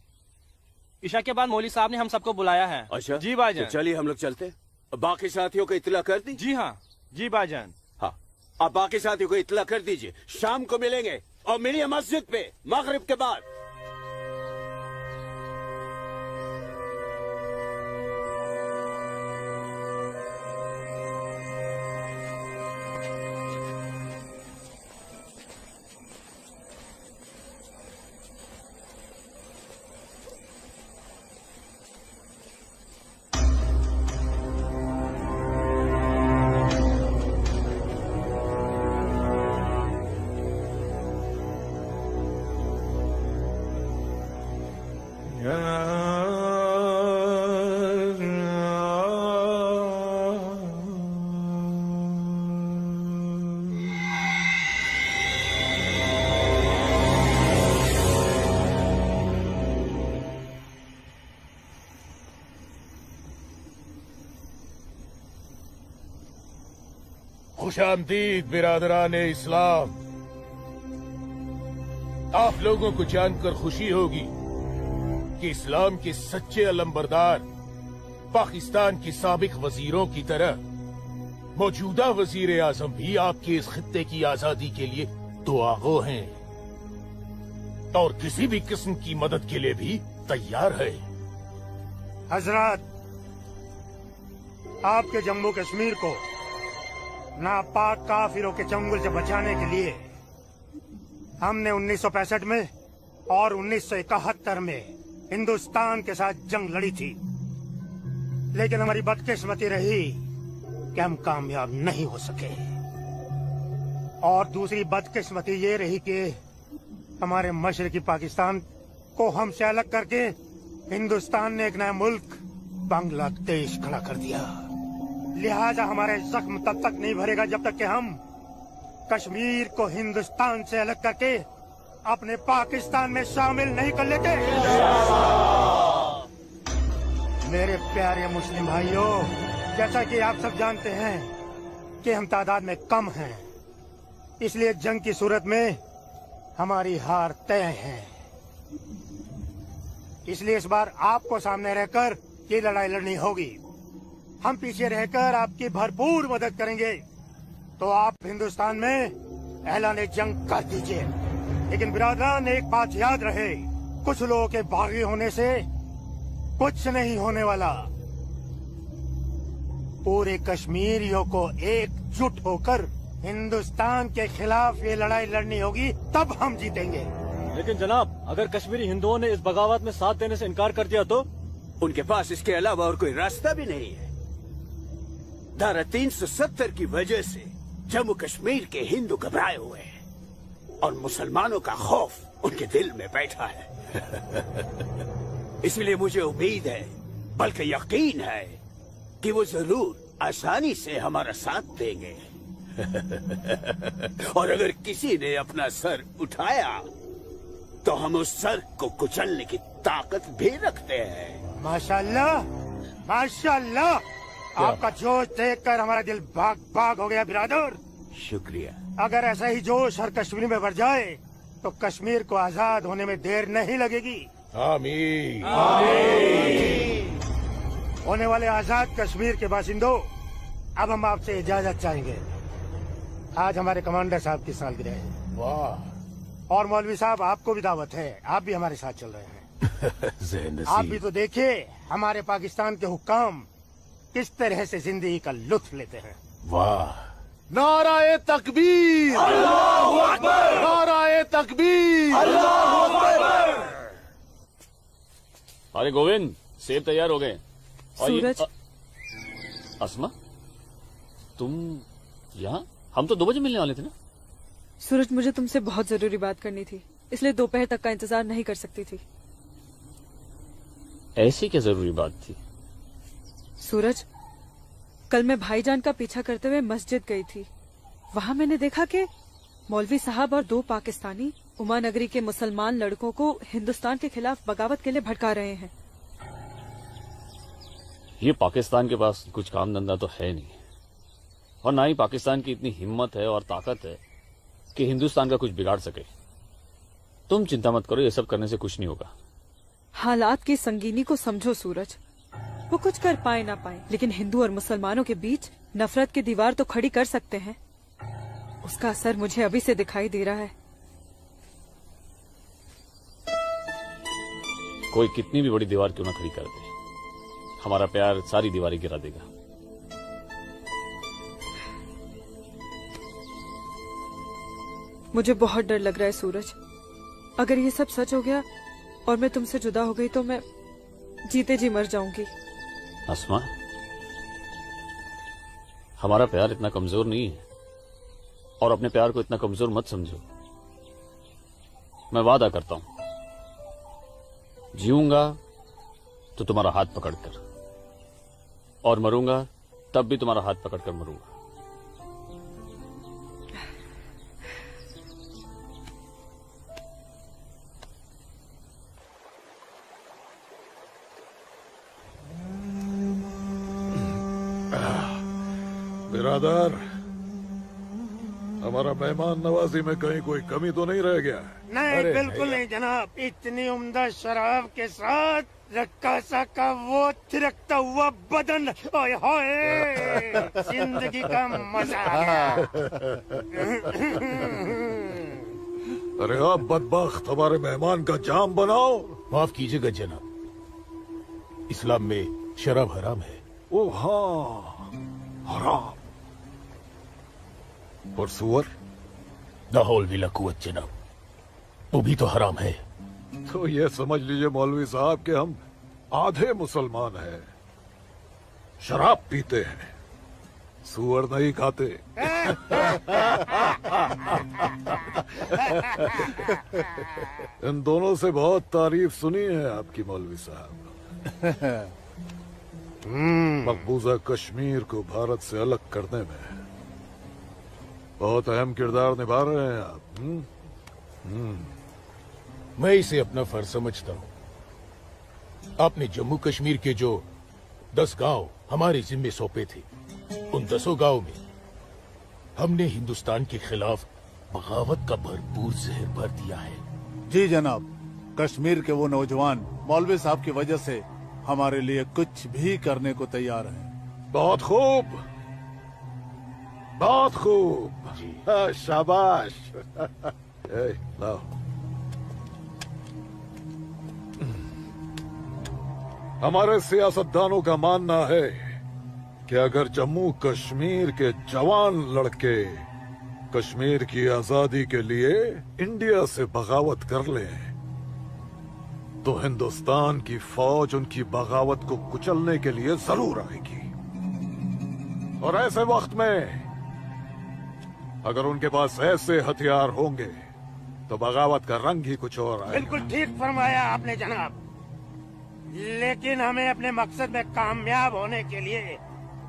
ईशा के बाद मौली साहब ने हम सबको बुलाया है। अच्छा जी भाईजान। तो चलिए हम लोग चलते। बाकी साथियों को इत्तला कर दी? जी हाँ जी भाईजान। हाँ, आप बाकी साथियों को इत्तला कर दीजिए, शाम को मिलेंगे और मिलिए मस्जिद पे मगरिब के बाद। खुशामदीद बिरादरान इस्लाम। आप लोगों को जानकर खुशी होगी कि इस्लाम के सच्चे अलंबरदार पाकिस्तान के साबिक वजीरों की तरह मौजूदा वजीर आजम भी आपके इस खित्ते की आजादी के लिए दुआगो हैं और किसी भी किस्म की मदद के लिए भी तैयार है। हजरत, आपके जम्मू कश्मीर को नापाक काफिरों के चंगुल से बचाने के लिए हमने 1965 में और 1971 में हिंदुस्तान के साथ जंग लड़ी थी, लेकिन हमारी बदकिस्मती रही कि हम कामयाब नहीं हो सके। और दूसरी बदकिस्मती ये रही कि हमारे मशरकी पाकिस्तान को हमसे अलग करके हिंदुस्तान ने एक नया मुल्क बांग्लादेश खड़ा कर दिया। लिहाजा हमारे जख्म तब तक नहीं भरेगा जब तक कि हम कश्मीर को हिंदुस्तान से अलग करके अपने पाकिस्तान में शामिल नहीं कर लेते। मेरे प्यारे मुस्लिम भाइयों, जैसा कि आप सब जानते हैं कि हम तादाद में कम हैं, इसलिए जंग की सूरत में हमारी हार तय है। इसलिए इस बार आपको सामने रहकर ये लड़ाई लड़नी होगी। हम पीछे रहकर आपकी भरपूर मदद करेंगे, तो आप हिंदुस्तान में ऐलान जंग कर दीजिए। लेकिन बिरादरान, एक बात याद रहे, कुछ लोगों के बागी होने से कुछ नहीं होने वाला। पूरे कश्मीरियों को एकजुट होकर हिंदुस्तान के खिलाफ ये लड़ाई लड़नी होगी, तब हम जीतेंगे। लेकिन जनाब, अगर कश्मीरी हिंदुओं ने इस बगावत में साथ देने से इनकार कर दिया तो? उनके पास इसके अलावा और कोई रास्ता भी नहीं है। धारा 370 की वजह से जम्मू कश्मीर के हिंदू घबराए हुए हैं और मुसलमानों का खौफ उनके दिल में बैठा है। इसलिए मुझे उम्मीद है, बल्कि यकीन है, कि वो जरूर आसानी से हमारा साथ देंगे। और अगर किसी ने अपना सर उठाया तो हम उस सर को कुचलने की ताकत भी रखते हैं। माशाल्लाह, माशाल्लाह, आपका जोश देखकर हमारा दिल भाग भाग हो गया बिरादर। शुक्रिया। अगर ऐसा ही जोश हर कश्मीरी में भर जाए तो कश्मीर को आजाद होने में देर नहीं लगेगी। आमीन। आमीन। होने वाले आजाद कश्मीर के बाशिंदों, अब हम आपसे इजाजत चाहेंगे। आज हमारे कमांडर साहब की सालगिरह है। वाह। और मौलवी साहब, आपको भी दावत है, आप भी हमारे साथ चल रहे हैं। आप भी तो देखिए हमारे पाकिस्तान के हुक्काम किस तरह से जिंदगी का लुत्फ लेते हैं। वाह। नाराए तकबीर, अल्लाहू अकबर, नाराए तकबीर, अल्लाहू अकबर। अरे गोविंद, सेब तैयार हो गए। सूरज। अस्मा, तुम यहाँ? हम तो 2 बजे मिलने वाले थे ना। सूरज, मुझे तुमसे बहुत जरूरी बात करनी थी, इसलिए दोपहर तक का इंतजार नहीं कर सकती थी। ऐसी क्या जरूरी बात थी? सूरज, कल मैं भाईजान का पीछा करते हुए मस्जिद गई थी। वहाँ मैंने देखा कि मौलवी साहब और 2 पाकिस्तानी उमा नगरी के मुसलमान लड़कों को हिंदुस्तान के खिलाफ बगावत के लिए भड़का रहे हैं। ये पाकिस्तान के पास कुछ काम धंधा तो है नहीं, और ना ही पाकिस्तान की इतनी हिम्मत है और ताकत है कि हिंदुस्तान का कुछ बिगाड़ सके। तुम चिंता मत करो, ये सब करने से कुछ नहीं होगा। हालात की संगीनी को समझो सूरज। वो कुछ कर पाए ना पाए, लेकिन हिंदू और मुसलमानों के बीच नफरत की दीवार तो खड़ी कर सकते हैं। उसका असर मुझे अभी से दिखाई दे रहा है। कोई कितनी भी बड़ी दीवार क्यों ना खड़ी कर दे, हमारा प्यार सारी दीवारें गिरा देगा। मुझे बहुत डर लग रहा है सूरज। अगर ये सब सच हो गया और मैं तुमसे जुदा हो गई तो मैं जीते जी मर जाऊंगी। अस्मा, हमारा प्यार इतना कमजोर नहीं है, और अपने प्यार को इतना कमजोर मत समझो। मैं वादा करता हूं, जीऊंगा तो तुम्हारा हाथ पकड़कर, और मरूंगा तब भी तुम्हारा हाथ पकड़कर मरूंगा। बिरादर, हमारा मेहमान नवाजी में कहीं कोई कमी तो नहीं रह गया? नहीं, बिल्कुल नहीं जनाब। इतनी उम्दा शराब के साथ रक्कासा का वो थिरकता हुआ बदन, ओए होए, जिंदगी का मजा आ गया। अरे आप बदबख्त, हमारे मेहमान का जाम बनाओ। माफ कीजिएगा जनाब, इस्लाम में शराब हराम है। ओ हाँ, हराम। और सुअर? लाहौल विला कुवत जनाब, वो भी तो हराम है। तो ये समझ लीजिए मौलवी साहब कि हम आधे मुसलमान हैं, शराब पीते हैं, सुअर नहीं खाते। इन दोनों से बहुत तारीफ सुनी है आपकी मौलवी साहब। मकबूजा कश्मीर को भारत से अलग करने में बहुत अहम किरदार निभा रहे हैं आप। मैं इसे अपना फर्ज समझता हूँ। आपने जम्मू कश्मीर के जो 10 गांव हमारे जिम्मे सौंपे थे, उन 10 गांव में हमने हिंदुस्तान के खिलाफ बगावत का भरपूर जहर भर दिया है। जी जनाब, कश्मीर के वो नौजवान मौलवी साहब की वजह से हमारे लिए कुछ भी करने को तैयार हैं। बहुत खूब, बहुत खूब। शाबाश। लाओ। हमारे सियासतदानों का मानना है कि अगर जम्मू कश्मीर के जवान लड़के कश्मीर की आजादी के लिए इंडिया से बगावत कर लें तो हिंदुस्तान की फौज उनकी बगावत को कुचलने के लिए जरूर आएगी। और ऐसे वक्त में अगर उनके पास ऐसे हथियार होंगे तो बगावत का रंग ही कुछ और आएगा। बिल्कुल ठीक फरमाया आपने जनाब, लेकिन हमें अपने मकसद में कामयाब होने के लिए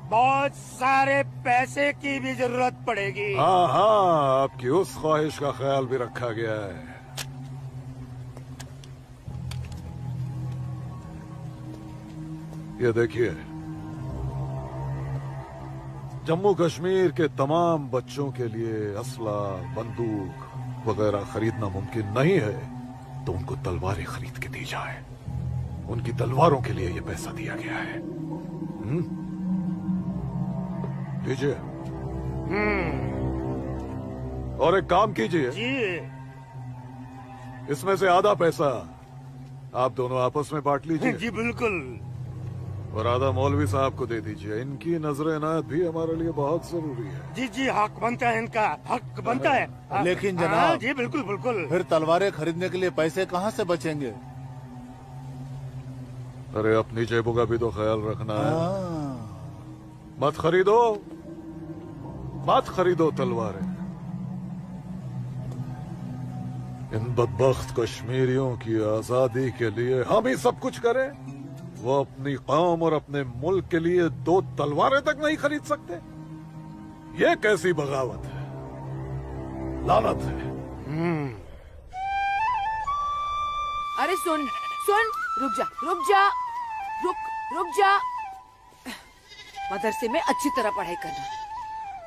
बहुत सारे पैसे की भी जरूरत पड़ेगी। हाँ हाँ, आपकी उस ख्वाहिश का ख्याल भी रखा गया है। ये देखिए, जम्मू कश्मीर के तमाम बच्चों के लिए असला, बंदूक वगैरह खरीदना मुमकिन नहीं है, तो उनको तलवारें खरीद के दी जाए। उनकी तलवारों के लिए ये पैसा दिया गया है। लीजिए। और एक काम कीजिए, इसमें से आधा पैसा आप दोनों आपस में बांट लीजिए। जी बिल्कुल। और आधा मौलवी साहब को दे दीजिए। इनकी नजर इनायत भी हमारे लिए बहुत जरूरी है। जी जी, हक बनता है, इनका हक बनता है। लेकिन जनाब, जी बिल्कुल बिल्कुल। फिर तलवारें खरीदने के लिए पैसे कहाँ से बचेंगे? अरे अपनी जेबों का भी तो ख्याल रखना है। मत खरीदो, मत खरीदो तलवारें। इन बदबख्त कश्मीरियों की आजादी के लिए हम ही सब कुछ करें, वो अपनी कौम और अपने मुल्क के लिए 2 तलवारें तक नहीं खरीद सकते। ये कैसी बगावत है, लानत है। अरे सुन सुन, रुक जा रुक जा, रुक रुक जा। मदरसे में अच्छी तरह पढ़ाई करना।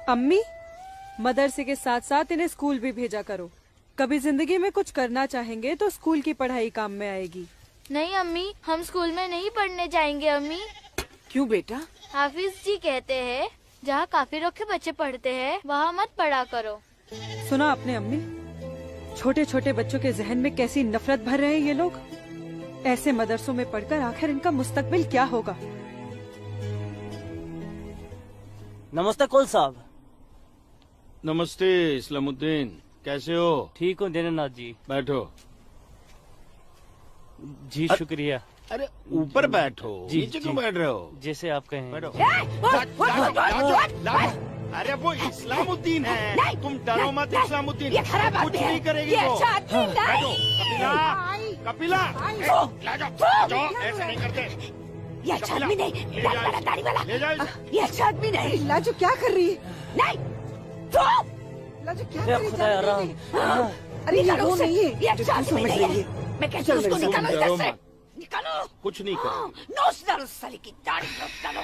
अम्मी, मदरसे के साथ साथ इन्हें स्कूल भी भेजा करो। कभी जिंदगी में कुछ करना चाहेंगे तो स्कूल की पढ़ाई काम में आएगी। नहीं अम्मी, हम स्कूल में नहीं पढ़ने जाएंगे अम्मी। क्यों बेटा? हाफिज जी कहते हैं जहाँ काफिरों के बच्चे पढ़ते हैं वहाँ मत पढ़ा करो। सुना आपने अम्मी? छोटे छोटे बच्चों के जहन में कैसी नफरत भर रहे हैं ये लोग। ऐसे मदरसों में पढ़कर आखिर इनका मुस्तकबिल क्या होगा? नमस्ते कौल साहब। नमस्ते इस्लामुद्दीन, कैसे हो? ठीक हूँ दीनानाथ जी। बैठो। जी शुक्रिया। अरे ऊपर बैठो, जी, नीचे क्यों जी। बैठ रहे हो? जैसे आप कहें। बैठो। अरे वो इस्लामुद्दीन है, तुम डरो मत इस्लामुद्दीन, ये खराब कुछ आदमी है, नहीं करेगी ये वो। अच्छा आदमी नहीं। बैठो। कपिला, कपिला, जाओ, ऐसे नहीं करते। ये अच्छा आदमी नहीं, दाढ़ी वाला, दाढ़ी वाला। ले जाओ। ये अच्छा आदमी नहीं। लाजू क्या कर रही है? नहीं, चुप। लाजू क्या या कर रही खुदा है? यार। अरे ये वो नहीं है ये अच्छा आदमी नहीं है। मैं कहती हूँ उसको निकालो इधर से। निकालो। कुछ नहीं करेगी। नोच डालो साले की दाढ़ी, नोच डालो।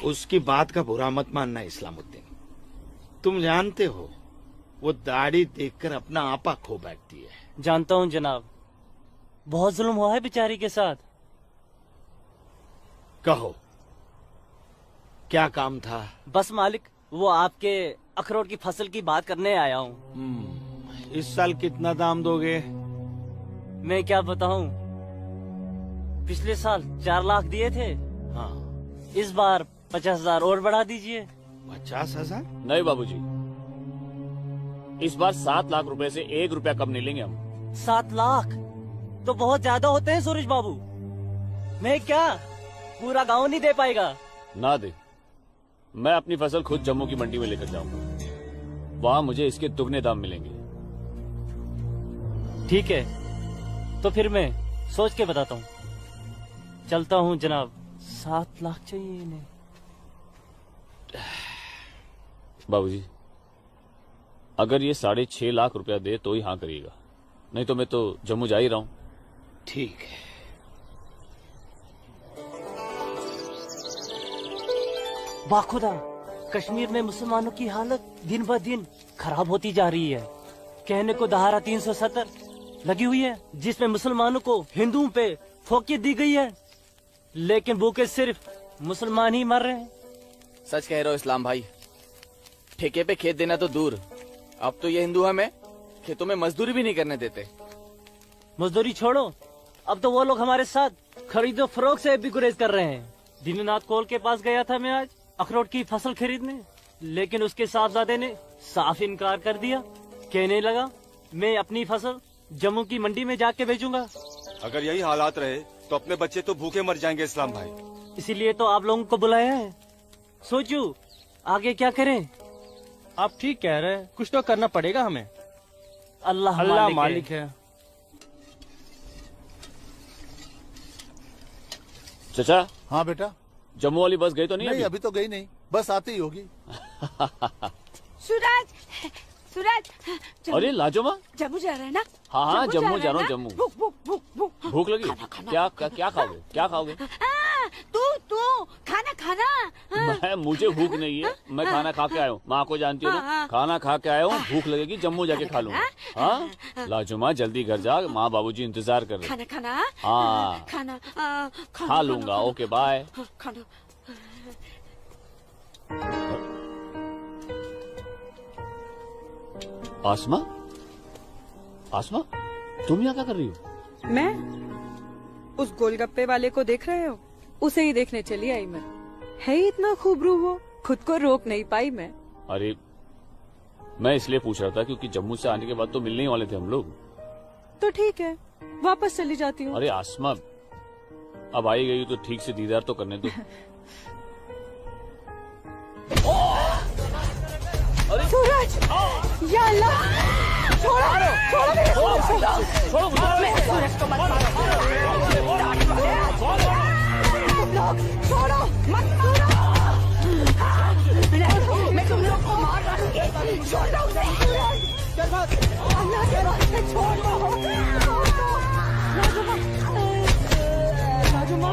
उसकी बात का बुरा मत मानना इस्लामुद्दीन। तुम जानते हो वो दाढ़ी देखकर अपना आपा खो बैठती है। जानता हूँ जनाब, बहुत जुल्म हुआ है बेचारी के साथ। कहो क्या काम था? बस मालिक, वो आपके अखरोट की फसल की बात करने आया हूँ। इस साल कितना दाम दोगे? मैं क्या बताऊं, पिछले साल 4 लाख दिए थे। हाँ। इस बार 50,000 और बढ़ा दीजिए। 50,000? नहीं बाबूजी, इस बार 7 लाख रुपए से 1 रुपया कम नहीं लेंगे हम। 7 लाख तो बहुत ज्यादा होते हैं सूरज बाबू। मैं क्या पूरा गांव नहीं दे पाएगा? ना दे, मैं अपनी फसल खुद जम्मू की मंडी में लेकर जाऊंगा, वहाँ मुझे इसके दुगने दाम मिलेंगे। ठीक है, तो फिर मैं सोच के बताता हूँ। चलता हूँ जनाब। 7 लाख चाहिए इन्हें। बाबूजी, अगर ये 6.5 लाख रुपया दे तो ही हाँ करिएगा, नहीं तो मैं तो जम्मू जा ही रहा हूँ। ठीक है। बाखुदा, कश्मीर में मुसलमानों की हालत दिन ब दिन खराब होती जा रही है। कहने को धारा 370 लगी हुई है, जिसमें मुसलमानों को हिंदुओं पे फोकियत दी गई है, लेकिन भूखे सिर्फ मुसलमान ही मर रहे हैं। सच कह रहे हो इस्लाम भाई, ठेके पे खेत देना तो दूर, अब तो ये हिंदू हमें खेतों में मजदूरी भी नहीं करने देते। मजदूरी छोड़ो, अब तो वो लोग हमारे साथ खरीदो फरोख से भी गुरेज कर रहे हैं। दीननाथ कोल के पास गया था मैं आज अखरोट की फसल खरीदने, लेकिन उसके साहबजादे ने साफ इनकार कर दिया। कहने लगा मैं अपनी फसल जम्मू की मंडी में जाके बेचूंगा। अगर यही हालात रहे तो अपने बच्चे तो भूखे मर जाएंगे इस्लाम भाई। इसीलिए तो आप लोगों को बुलाया है। सोचो आगे क्या करें। आप ठीक कह रहे हैं, कुछ तो करना पड़ेगा हमें। अल्लाह मालिक है। चचा। हाँ बेटा। जम्मू वाली बस गई तो नहीं? अभी तो गई नहीं, बस आती ही होगी। सूरज, सूरज। अरे लाजोमा, जम्मू जा रहे हैं ना? हाँ जम्मू जा रहा हूँ। जम्मू भूख भूख भूख भूख भूख लगी? क्या खाओगे? क्या खाओगे? तू खाना खाना। मुझे भूख नहीं है, मैं खाना खा के आया हूँ। माँ को जानती हो ना, खाना खा के आया हूँ। भूख लगेगी जम्मू जाके खा लूंगा। हाँ लाजुमा, जल्दी घर जा, माँ बाबूजी इंतजार कर रहे। खाना खाना। हाँ खाना खा लूंगा। Okay bye. खाना। आसमा, आसमा, तुम यहाँ क्या कर रही हो? मैं उस गोलगप्पे वाले को देख रहे हो? उसे ही देखने चली आई मैं। है ही इतना खूबरू वो, खुद को रोक नहीं पाई मैं। अरे मैं इसलिए पूछ रहा था क्योंकि जम्मू से आने के बाद तो मिलने ही वाले थे हम लोग। तो ठीक है, वापस चली जाती हूँ। अरे आसमा, अब आई गई तो ठीक से दीदार तो करने दो। अरे सूरज, या अल्लाह, छोड़ो मेरे छोड़ो मैं सूरज को मत मारो। छोड़ो मत मारो। मैं तुम लोग को मार डालूंगी। छोड़ दो उसे। अल्लाह के वास्ते छोड़ दो। लाजुमा,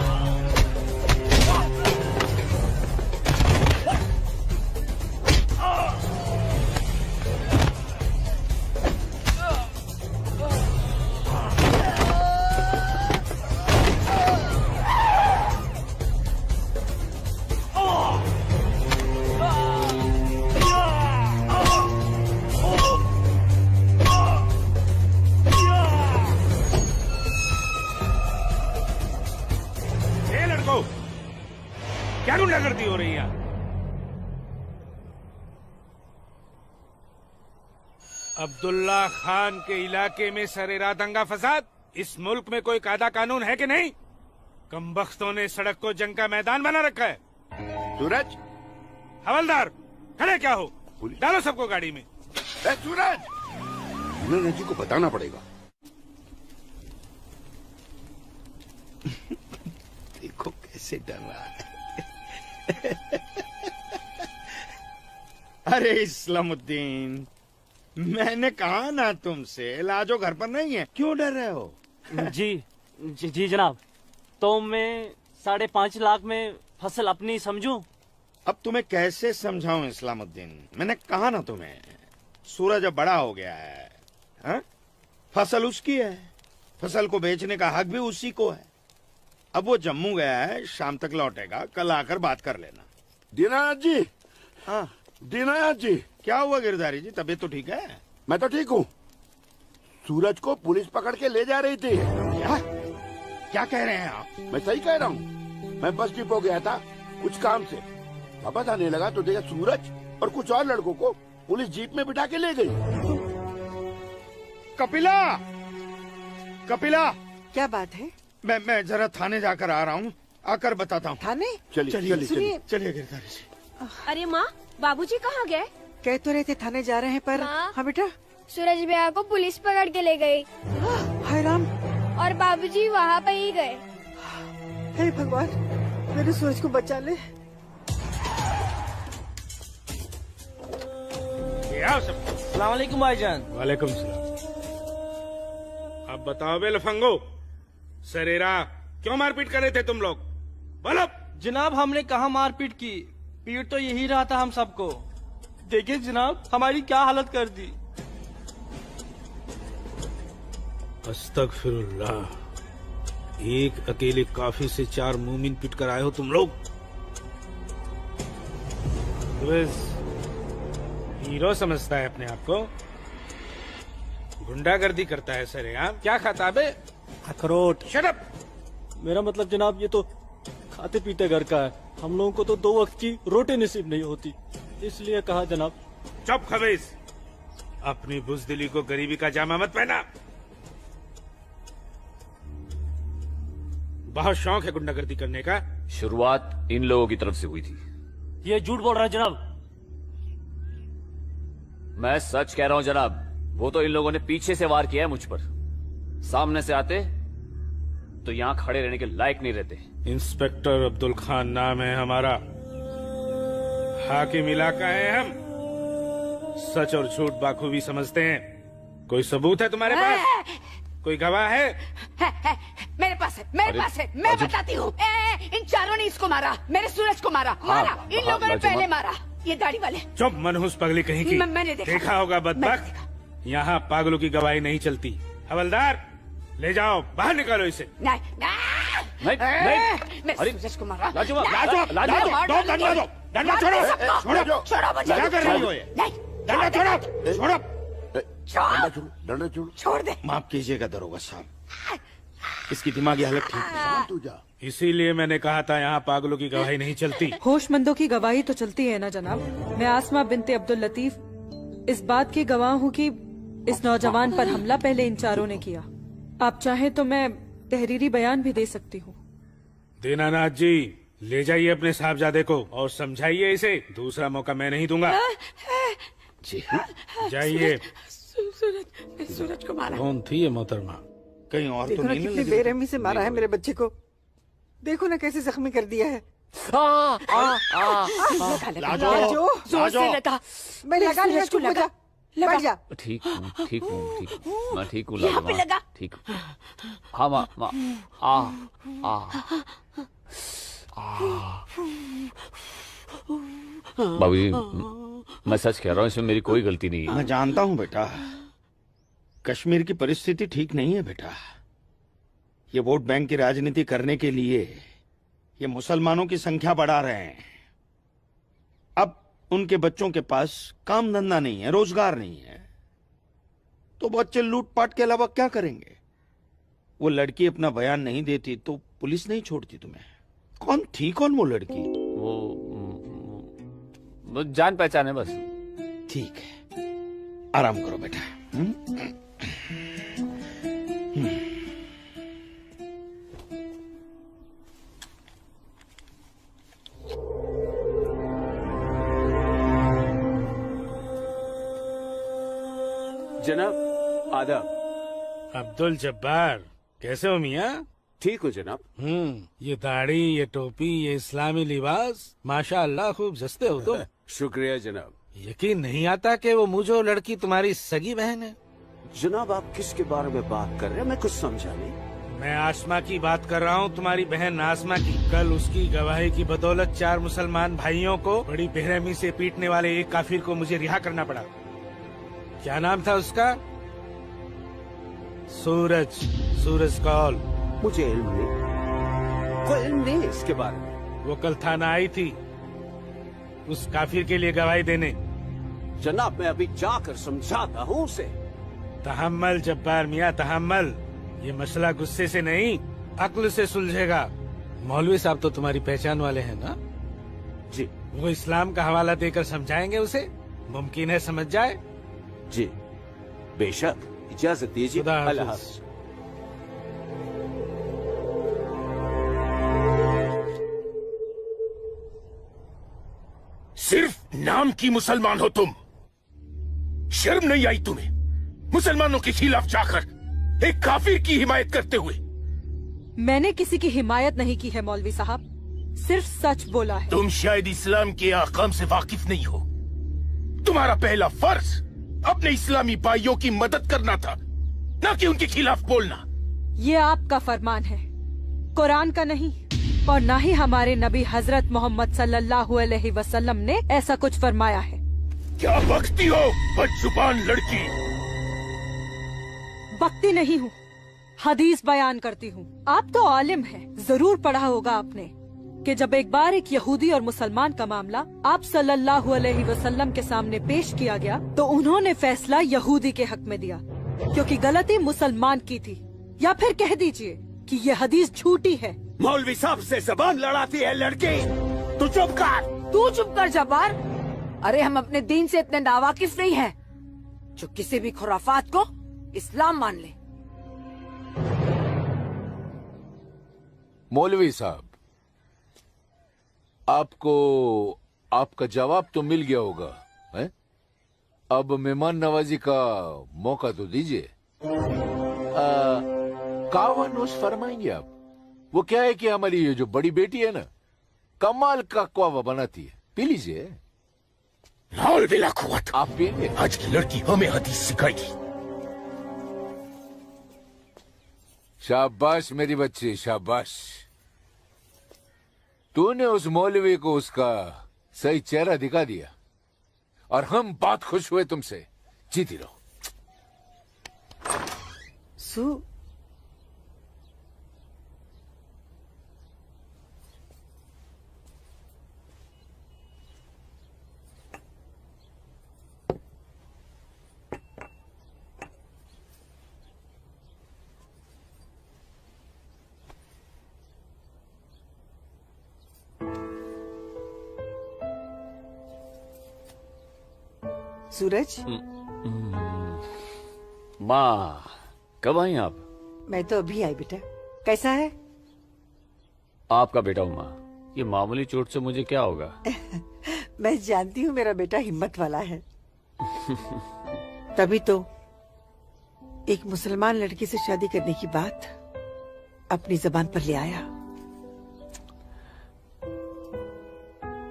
क्या गुंडागर्दी हो रही है यहाँ? अब्दुल्ला खान के इलाके में सरेराह दंगा फसाद? इस मुल्क में कोई कायदा कानून है कि नहीं? कमबख्तों ने सड़क को जंग का मैदान बना रखा है। सूरज, हवलदार खड़े क्या हो? डालो सबको गाड़ी में। सूरज, मीना जी को बताना पड़ेगा। देखो कैसे डर रहा है। अरे इस्लामुद्दीन, मैंने कहा ना तुमसे, लाजो घर पर नहीं है, क्यों डर रहे हो? जी जनाब, तो मैं 5.5 लाख में फसल अपनी समझूं? अब तुम्हें कैसे समझाऊं इस्लामुद्दीन? मैंने कहा ना तुम्हें, सूरज अब बड़ा हो गया है, हा? फसल उसकी है, फसल को बेचने का हक भी उसी को है। अब वो जम्मू गया है, शाम तक लौटेगा, कल आकर बात कर लेना। दीनानाथ जी। हाँ दीनानाथ जी। क्या हुआ गिरधारी जी, तबीयत तो ठीक है? मैं तो ठीक हूँ। सूरज को पुलिस पकड़ के ले जा रही थी। क्या कह रहे हैं आप? मैं सही कह रहा हूँ। मैं बस डिपो गया था कुछ काम से, वापस आने लगा तो देखा सूरज और कुछ और लड़कों को पुलिस जीप में बिठा के ले गई। कपिला, कपिला, क्या बात है? मैं जरा थाने जाकर आ रहा हूँ, आकर बताता हूँ। थाने? चलिए गिरधारी जी। अरे माँ, बाबूजी कहाँ गए? कह तो रहे थे थाने जा रहे हैं पर। हाँ बेटा। सूरज भैया को पुलिस पकड़ के ले गई। हाय राम। और बाबूजी वहाँ पे ही गए। हे भगवान, मेरे सूरज को बचा ले। अस्सलाम वालेकुम भाईजान। वालेकुम सलाम। अब बताओ बे लफंगो, सरेरा क्यों मारपीट कर रहे थे तुम लोग? बोलो। जनाब, हमने कहा मारपीट की, पीट तो यही रहा था हम सबको। देखिए जनाब, हमारी क्या हालत कर दी। अस्तगफिरुल्लाह, एक अकेले काफी से 4 मूमिन पिट कर आए हो तुम लोग। हीरो समझता है अपने आप को, गुंडागर्दी करता है सरेआम। क्या खाता बे? अखरोट। Shut up. मेरा मतलब जनाब, ये तो खाते पीते घर का है, हम लोगों को तो 2 वक्त की रोटी नसीब नहीं होती, इसलिए कहा जनाब। चुप खबीस, अपनी बुज़दिली को गरीबी का जामा मत पहना। बहुत शौक है गुंडागर्दी करने का। शुरुआत इन लोगों की तरफ से हुई थी। ये झूठ बोल रहा है जनाब। मैं सच कह रहा हूं जनाब, वो तो इन लोगों ने पीछे से वार किया है मुझ पर। सामने से आते तो यहां खड़े रहने के लायक नहीं रहते। इंस्पेक्टर अब्दुल खान नाम है हमारा, हाकिम इलाका है हम, सच और झूठ बाखूबी समझते हैं। कोई सबूत है तुम्हारे पास? कोई गवाह है? मेरे पास है, मेरे पास है, मैं बताती हूँ। इन चारों ने इसको मारा, मेरे सूरज को मारा। मारा इन लोगों ने पहले मारा, ये दाढ़ी वाले। चुप मनहूस पगली कहीं की। मैंने देखा होगा बदबख्त, यहाँ पागलों की गवाही नहीं चलती। हवलदार ले जाओ, बाहर निकालो इसे। नहीं, अरे सूरज को मारा। लाजवाब, दो डंडा दो, डंडा छोड़ो, छोड़ो, छोड़ो मुझे। क्या कर रही हो ये? डंडा छोड़ो, छोड़ो, डंडा छोड़ो। छोड़ दे। माफ कीजिएगा दरोगा साहब, इसकी दिमागी हालत ठीक नहीं। तू जा। इसीलिए मैंने कहा था यहाँ पागलों की गवाही नहीं चलती। होशमंदों की गवाही तो चलती है ना जनाब। मैं आसमा बिनते अब्दुल लतीफ इस बात की गवाह हूँ कि इस नौजवान पर हमला पहले इन चारों ने किया। आप चाहें तो मैं तहरीरी बयान भी दे सकती हूँ। दीनानाथ जी, ले जाइए अपने साहबजादे को और समझाइए इसे, दूसरा मौका मैं नहीं दूंगा। जी जाइए। सूरज को मारा। कौन थी ये मोहतरमा? कहीं और देखो तो ना नहीं कितनी बेरहमी से मारा है मेरे बच्चे को। देखो ना कैसे जख्मी कर दिया है। लाजो, जोर से लगा। मैं लगा लिया, चुप हो जा, बैठ जा। ठीक हूँ, ठीक हूँ, ठीक हूँ, मैं ठीक हूँ। यहाँ पे लगा। ठीक हूँ। हाँ माँ, भाभी, मैं सच कह रहा हूँ, इसमें मेरी कोई गलती नहीं है। मैं जानता हूँ बेटा, कश्मीर की परिस्थिति ठीक नहीं है बेटा। ये वोट बैंक की राजनीति करने के लिए ये मुसलमानों की संख्या बढ़ा रहे हैं। अब उनके बच्चों के पास काम धंधा नहीं है, रोजगार नहीं है, तो बच्चे लूटपाट के अलावा क्या करेंगे? वो लड़की अपना बयान नहीं देती तो पुलिस नहीं छोड़ती तुम्हें। कौन थी वो लड़की? वो जान पहचान है बस। ठीक है, आराम करो बेटा। जनाब आदाब। अब्दुल जब्बार, कैसे हो मियाँ? ठीक हो जनाब। ये दाढ़ी, ये टोपी, ये इस्लामी लिबास, माशाअल्लाह खूब जस्ते हो तुम। शुक्रिया जनाब। यकीन नहीं आता कि वो मुझो लड़की तुम्हारी सगी बहन है। जनाब आप किसके बारे में बात कर रहे हैं? मैं कुछ समझा नहीं। मैं आसमा की बात कर रहा हूँ, तुम्हारी बहन आसमा की। कल उसकी गवाही की बदौलत 4 मुसलमान भाइयों को बड़ी बेरहमी से पीटने वाले एक काफिर को मुझे रिहा करना पड़ा। क्या नाम था उसका? सूरज कौल। मुझे इल्म नहीं, कोई इल्म नहीं इसके बारे में। वो कल थाना आई थी उस काफिर के लिए गवाही देने। जनाब मैं अभी जाकर समझाता हूँ उसे। तहम्मल जब्बार मियाँ, तहम्मल। ये मसला गुस्से से नहीं, अक्ल से सुलझेगा। मौलवी साहब तो तुम्हारी पहचान वाले हैं ना? जी। वो इस्लाम का हवाला देकर समझाएंगे उसे, मुमकिन है समझ जाए। जी बेशक, इजाजत दीजिए। अल्लाह हाफ़िज़। सिर्फ नाम की मुसलमान हो तुम, शर्म नहीं आई तुम्हें मुसलमानों के खिलाफ जाकर एक काफिर की हिमायत करते हुए? मैंने किसी की हिमायत नहीं की है मौलवी साहब, सिर्फ सच बोला है। तुम शायद इस्लाम के अहकाम से वाकिफ नहीं हो। तुम्हारा पहला फर्ज अपने इस्लामी भाइयों की मदद करना था, न कि उनके खिलाफ बोलना। ये आपका फरमान है, कुरान का नहीं, और न ही हमारे नबी हजरत मोहम्मद सल्लल्लाहु अलैहि वसल्लम ने ऐसा कुछ फरमाया है। क्या बकती हो बदजुबान लड़की? बकती नहीं हूँ, हदीस बयान करती हूँ। आप तो आलिम हैं, जरूर पढ़ा होगा आपने कि जब एक बार एक यहूदी और मुसलमान का मामला आप सल्लल्लाहु अलैहि वसल्लम के सामने पेश किया गया तो उन्होंने फैसला यहूदी के हक में दिया, क्योंकि गलती मुसलमान की थी। या फिर कह दीजिए कि ये हदीस झूठी है। मौलवी साहब से जबान लड़ाती है लड़की, तू चुप कर। तू चुप कर जब्बार। अरे हम अपने दीन से इतने नावाकिफ नहीं हैं जो किसी भी खुराफात को इस्लाम मान ले। मौलवी साहब, आपको आपका जवाब तो मिल गया होगा, है? अब मेहमान नवाजी का मौका तो दीजिए। कावानोश फरमाएंगे आप? वो क्या है कि हमारी ये जो बड़ी बेटी है ना, कमाल का क्वावा बनाती है, पी लीजिए। आप पिएंगे? आज की लड़की हमें हदीस सिखाएगी। शाबाश मेरी बच्ची, शाबाश। तूने उस मौलवी को उसका सही चेहरा दिखा दिया और हम बहुत खुश हुए तुमसे। जीती रहो। सूरज, माँ कब आई आप? मैं तो अभी आई बेटा। कैसा है? आपका बेटा हूँ माँ, ये मामूली चोट से मुझे क्या होगा? मैं जानती हूँ मेरा बेटा हिम्मत वाला है। तभी तो एक मुसलमान लड़की से शादी करने की बात अपनी जबान पर ले आया।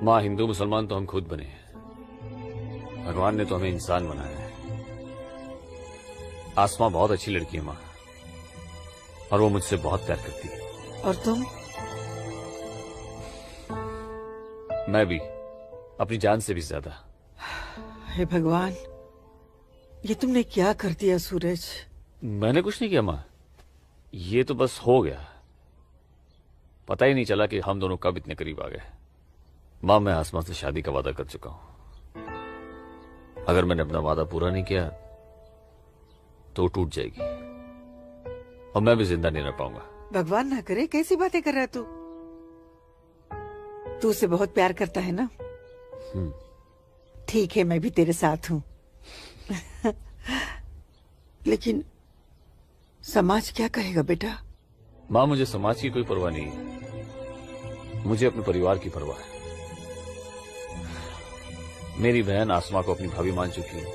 माँ, हिंदू मुसलमान तो हम खुद बने हैं, भगवान ने तो हमें इंसान बनाया है। आसमां बहुत अच्छी लड़की है माँ, और वो मुझसे बहुत प्यार करती है। और तुम? मैं भी, अपनी जान से भी ज्यादा। हे भगवान, ये तुमने क्या कर दिया सूरज? मैंने कुछ नहीं किया माँ, ये तो बस हो गया। पता ही नहीं चला कि हम दोनों कब इतने करीब आ गए। माँ, मैं आसमां से शादी का वादा कर चुका हूं। अगर मैंने अपना वादा पूरा नहीं किया तो टूट जाएगी और मैं भी जिंदा नहीं रह पाऊंगा। भगवान ना करे, कैसी बातें कर रहा है तू? तू उसे बहुत प्यार करता है ना? ठीक है, मैं भी तेरे साथ हूँ। लेकिन समाज क्या कहेगा बेटा? माँ, मुझे समाज की कोई परवाह नहीं है, मुझे अपने परिवार की परवाह है। मेरी बहन आसमा को अपनी भाभी मान चुकी है,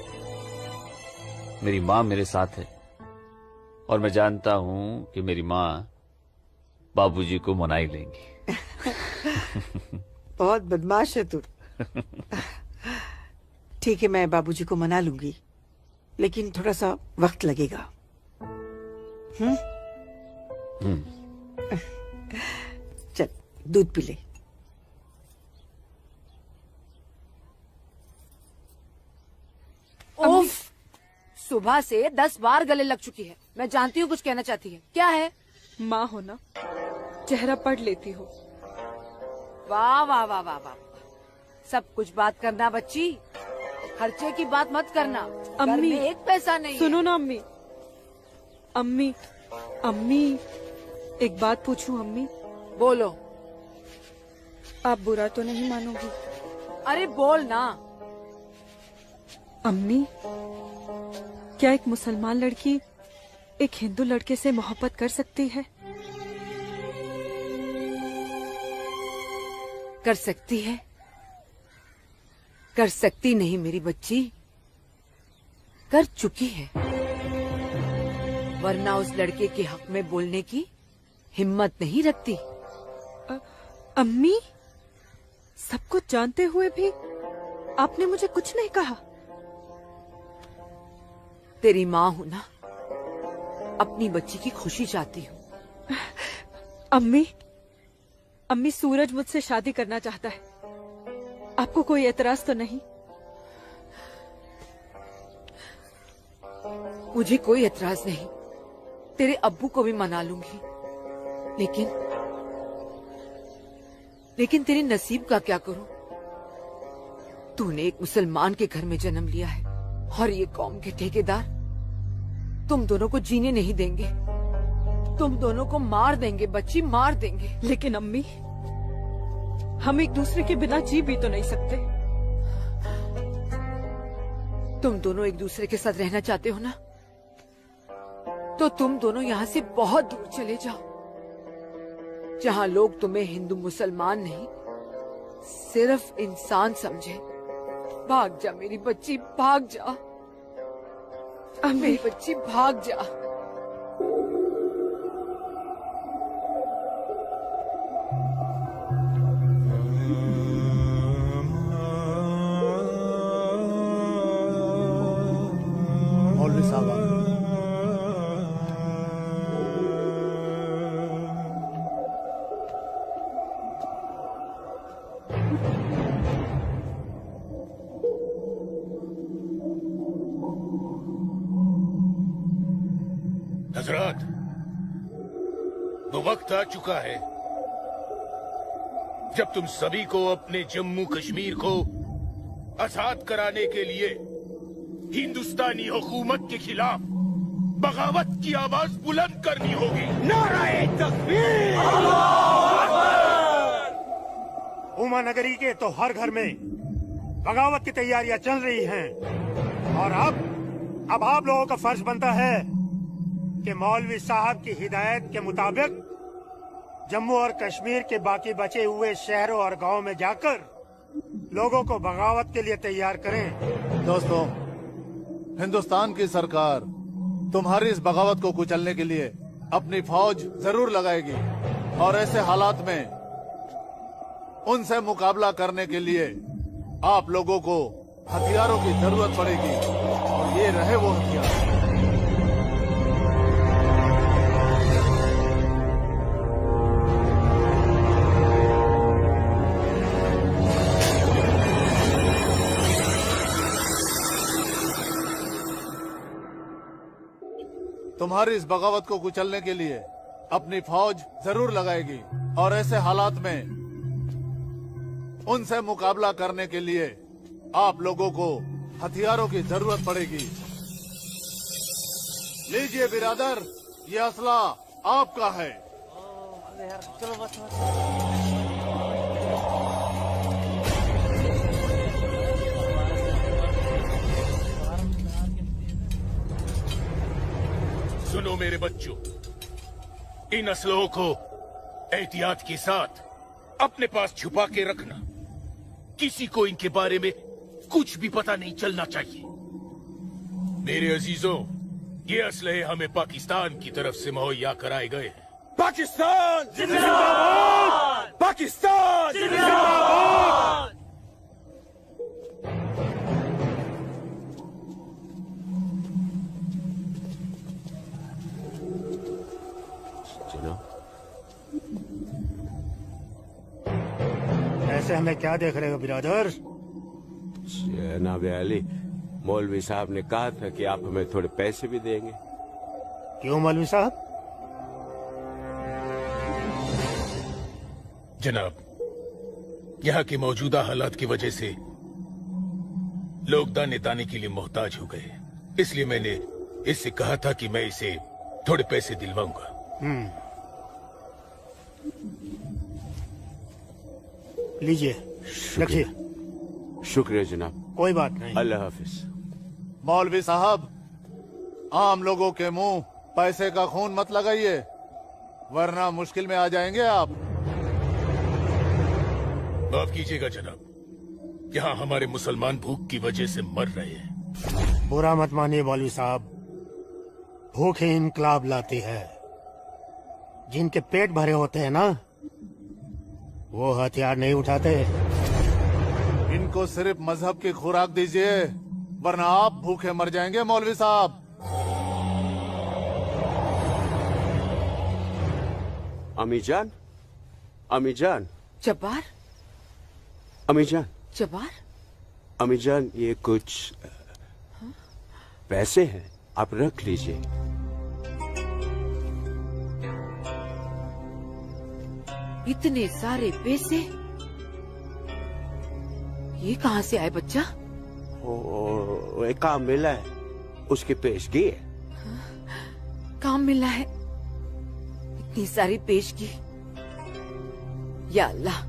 मेरी माँ मेरे साथ है, और मैं जानता हूँ कि मेरी माँ बाबूजी को मना ही लेंगी। बहुत बदमाश है तू। ठीक है, मैं बाबूजी को मना लूंगी, लेकिन थोड़ा सा वक्त लगेगा। चल दूध पी ले। उफ, सुबह से 10 बार गले लग चुकी है। मैं जानती हूँ कुछ कहना चाहती है, क्या है? माँ हो ना, चेहरा पढ़ लेती हो। वाह वाह वाह वाह वाह, सब कुछ बात करना बच्ची, खर्चे की बात मत करना। घर में एक पैसा नहीं सुनो है। ना अम्मी। अम्मी, अम्मी, एक बात पूछूं अम्मी? बोलो। आप बुरा तो नहीं मानोगी? अरे बोल ना। अम्मी, क्या एक मुसलमान लड़की एक हिंदू लड़के से मोहब्बत कर सकती है? कर सकती है, कर सकती नहीं मेरी बच्ची, कर चुकी है। वरना उस लड़के के हक में बोलने की हिम्मत नहीं रखती। अम्मी, सब कुछ जानते हुए भी आपने मुझे कुछ नहीं कहा। तेरी माँ हूं ना, अपनी बच्ची की खुशी चाहती हूँ। अम्मी, अम्मी, सूरज मुझसे शादी करना चाहता है, आपको कोई एतराज तो नहीं? मुझे कोई एतराज नहीं, तेरे अब्बू को भी मना लूंगी, लेकिन तेरे नसीब का क्या करूं? तूने एक मुसलमान के घर में जन्म लिया है, और ये कौम के ठेकेदार तुम दोनों को जीने नहीं देंगे, तुम दोनों को मार देंगे बच्ची, मार देंगे। लेकिन अम्मी, हम एक दूसरे के बिना जी भी तो नहीं सकते। तुम दोनों एक दूसरे के साथ रहना चाहते हो ना, तो तुम दोनों यहाँ से बहुत दूर चले जाओ, जहाँ लोग तुम्हें हिंदू मुसलमान नहीं, सिर्फ इंसान समझे। भाग जा मेरी बच्ची, भाग जा मेरी बच्ची, भाग जा। मौलवी साहब, हजरात, वो वक्त आ चुका है जब तुम सभी को अपने जम्मू कश्मीर को आजाद कराने के लिए हिंदुस्तानी हुकूमत के खिलाफ बगावत की आवाज बुलंद करनी होगी। नारे तकबीर! उमा नगरी के तो हर घर में बगावत की तैयारियां चल रही हैं, और अब आप लोगों का फर्ज बनता है कि मौलवी साहब की हिदायत के मुताबिक जम्मू और कश्मीर के बाकी बचे हुए शहरों और गांवों में जाकर लोगों को बगावत के लिए तैयार करें। दोस्तों, हिंदुस्तान की सरकार तुम्हारी इस बगावत को कुचलने के लिए अपनी फौज जरूर लगाएगी, और ऐसे हालात में उनसे मुकाबला करने के लिए आप लोगों को हथियारों की जरूरत पड़ेगी, और ये रहे वो हथियार। तुम्हारी इस बगावत को कुचलने के लिए अपनी फौज जरूर लगाएगी, और ऐसे हालात में उनसे मुकाबला करने के लिए आप लोगों को हथियारों की जरूरत पड़ेगी। लीजिए बिरादर, ये असला आपका है। चलो बस। लो मेरे बच्चों, इन असलहों को एहतियात के साथ अपने पास छुपा के रखना। किसी को इनके बारे में कुछ भी पता नहीं चलना चाहिए। मेरे अजीजों, ये असलहे हमें पाकिस्तान की तरफ से मुहैया कराए गए हैं। पाकिस्तान जिंदाबाद! पाकिस्तान जिंदाबाद! ऐसे हमें क्या देख रहे हो बिरादर? जनाब अली, मौलवी साहब ने कहा था कि आप हमें थोड़े पैसे भी देंगे। क्यों मौलवी साहब? जनाब, यहाँ की मौजूदा हालात की वजह से लोग दाने दाने के लिए मोहताज हो गए, इसलिए मैंने इससे कहा था कि मैं इसे थोड़े पैसे दिलवाऊंगा। लीजिए, रखिए। शुक्रिया जनाब। कोई बात नहीं। अल्लाह हाफिज। मौलवी साहब, आम लोगों के मुंह पैसे का खून मत लगाइए, वरना मुश्किल में आ जाएंगे आप। माफ कीजिएगा जनाब, यहाँ हमारे मुसलमान भूख की वजह से मर रहे हैं। बुरा मत मानिए मौलवी साहब, भूख ही इनकलाब लाती है। जिनके पेट भरे होते हैं ना, वो हथियार नहीं उठाते। इनको सिर्फ मजहब की खुराक दीजिए, वरना आप भूखे मर जाएंगे मौलवी साहब। अम्मी जान, अम्मी जान, जब्बार, अम्मी जान, जब्बार, अम्मी जान, ये कुछ पैसे हैं, आप रख लीजिए। इतने सारे पैसे ये कहाँ से आए बच्चा? एक काम मिला है, उसकी पेशगी है। काम मिला है? इतनी सारी पेशगी। या अल्लाह,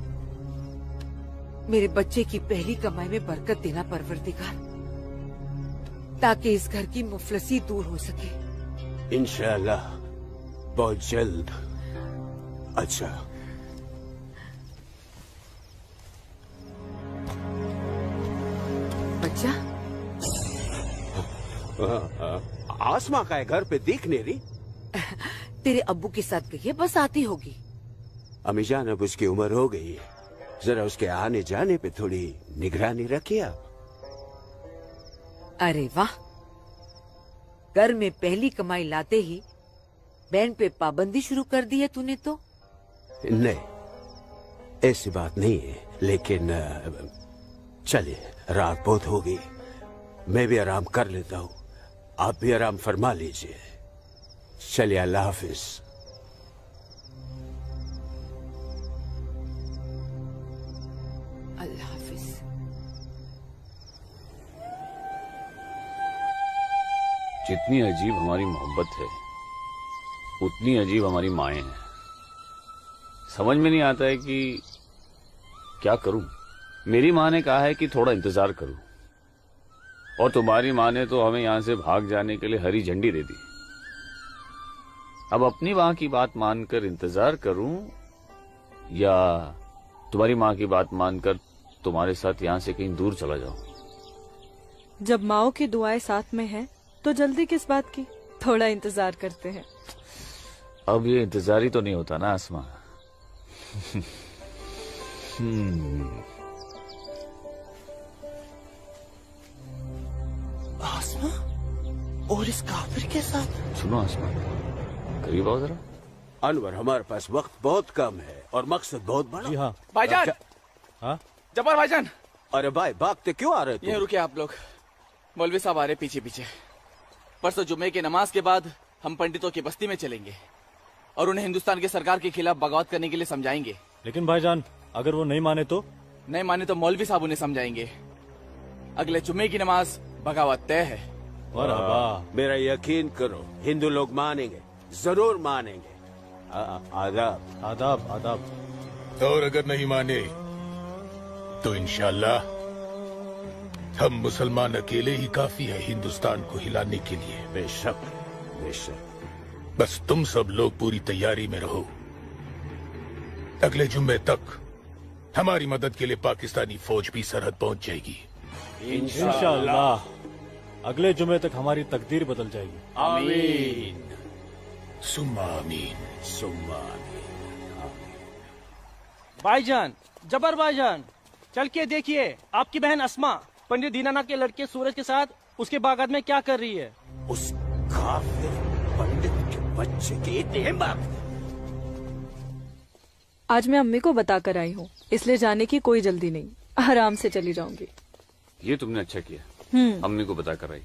मेरे बच्चे की पहली कमाई में बरकत देना परवरदिगार, ताकि इस घर की मुफलसी दूर हो सके। इंशाअल्लाह बहुत जल्द। अच्छा, बच्चा, आसमा का है, घर पे दिख नहीं रही। तेरे अब्बू के साथ गई है, बस आती होगी। अम्मी जान, अब उसकी उम्र हो गई है, जरा उसके आने जाने पे थोड़ी निगरानी रखिए आप। अरे वाह, घर में पहली कमाई लाते ही बहन पे पाबंदी शुरू कर दी है तूने तो। नहीं, ऐसी बात नहीं है, लेकिन चलिए, रात बहुत हो गई, मैं भी आराम कर लेता हूँ, आप भी आराम फरमा लीजिए। चलिए, अल्लाह हाफिज। अल्लाह हाफिज। जितनी अजीब हमारी मोहब्बत है, उतनी अजीब हमारी माएं हैं। समझ में नहीं आता है कि क्या करूं। मेरी माँ ने कहा है कि थोड़ा इंतजार करूं, और तुम्हारी माँ ने तो हमें यहां से भाग जाने के लिए हरी झंडी दे दी। अब अपनी माँ की बात मानकर इंतजार करूं, या तुम्हारी माँ की बात मानकर तुम्हारे साथ यहाँ से कहीं दूर चला जाऊं। जब माओ की दुआएं साथ में हैं, तो जल्दी किस बात की, थोड़ा इंतजार करते हैं। अब ये इंतजार ही तो नहीं होता ना आसमा। आसमा और इस काफिर के साथ। सुनो आसमा, करीब आओ जरा। अनवर, हमारे पास वक्त बहुत कम है और मकसद बहुत बड़ा। जी हाँ भाईजान। हाँ जब्बार भाईजान। अरे भाई, भागते क्यों आ रहे तुम? ये रुके आप लोग, मौलवी साहब आ रहे पीछे पीछे। परसों जुम्मे की नमाज के बाद हम पंडितों की बस्ती में चलेंगे और उन्हें हिंदुस्तान की सरकार के खिलाफ बगावत करने के लिए समझाएंगे। लेकिन भाईजान, अगर वो नहीं माने तो? नहीं माने तो मौलवी साहब उन्हें समझाएंगे। अगले जुम्मे की नमाज बगावत तय है। मेरा यकीन करो, हिंदू लोग मानेंगे, जरूर मानेंगे। आदाब आदाब आदाब। और अगर नहीं माने तो इंशाल्लाह हम मुसलमान अकेले ही काफी है हिंदुस्तान को हिलाने के लिए। बेशक बेशक। बस तुम सब लोग पूरी तैयारी में रहो। अगले जुम्मे तक हमारी मदद के लिए पाकिस्तानी फौज भी सरहद पहुंच जाएगी। इंशाअल्लाह अगले जुमे तक हमारी तकदीर बदल जाएगी। आमीन सुम्मा आमीन सुम्मा आमीन। भाईजान, जबर भाईजान, चल के देखिए आपकी बहन अस्मा पंडित दीनानाथ के लड़के सूरज के साथ उसके बागात में क्या कर रही है। उस काफिर पंडित के बच्चे की इतनी हिम्मत। आज मैं अम्मी को बताकर आई हूँ, इसलिए जाने की कोई जल्दी नहीं, आराम से चली जाऊंगी। ये तुमने अच्छा किया, अम्मी को बता कर आई।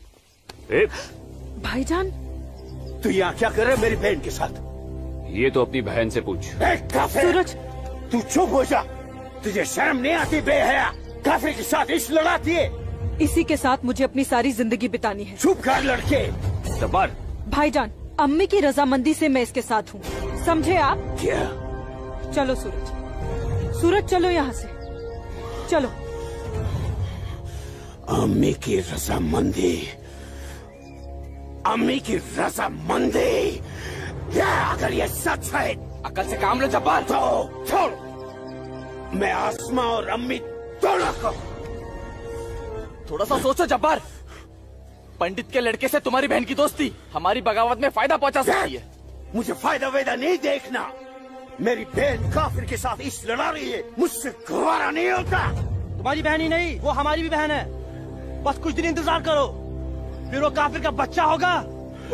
भाईजान, तू यहाँ क्या कर रहा है मेरी बहन के साथ? ये तो अपनी बहन से पूछ। सूरज, तू चुप हो जा। तुझे शर्म नहीं आती बेहया? काफिर के साथ इश्क लड़ाती है। इसी के साथ मुझे अपनी सारी जिंदगी बितानी है। चुप कर लड़के। जब्बार। भाईजान, अम्मी की रजामंदी से मैं इसके साथ हूँ, समझे आप? क्या? चलो सूरज, सूरज चलो यहाँ से, चलो। अम्मी की रजामंदी, अम्मी की रजामंदी, अगर ये सच है अकल से काम लो जब्बार। तो छोड़, मैं आसमा और अम्मी दोनों को। थोड़ा सा सोचो जब्बार, पंडित के लड़के से तुम्हारी बहन की दोस्ती हमारी बगावत में फायदा पहुंचा सकती है। मुझे फायदा वेदा नहीं देखना। मेरी बहन काफिर के साथ इश्क लड़ा रही है, मुझसे गवारा नहीं होता। तुम्हारी बहन ही नहीं, वो हमारी भी बहन है। बस कुछ दिन इंतजार करो, फिर वो काफिर का बच्चा होगा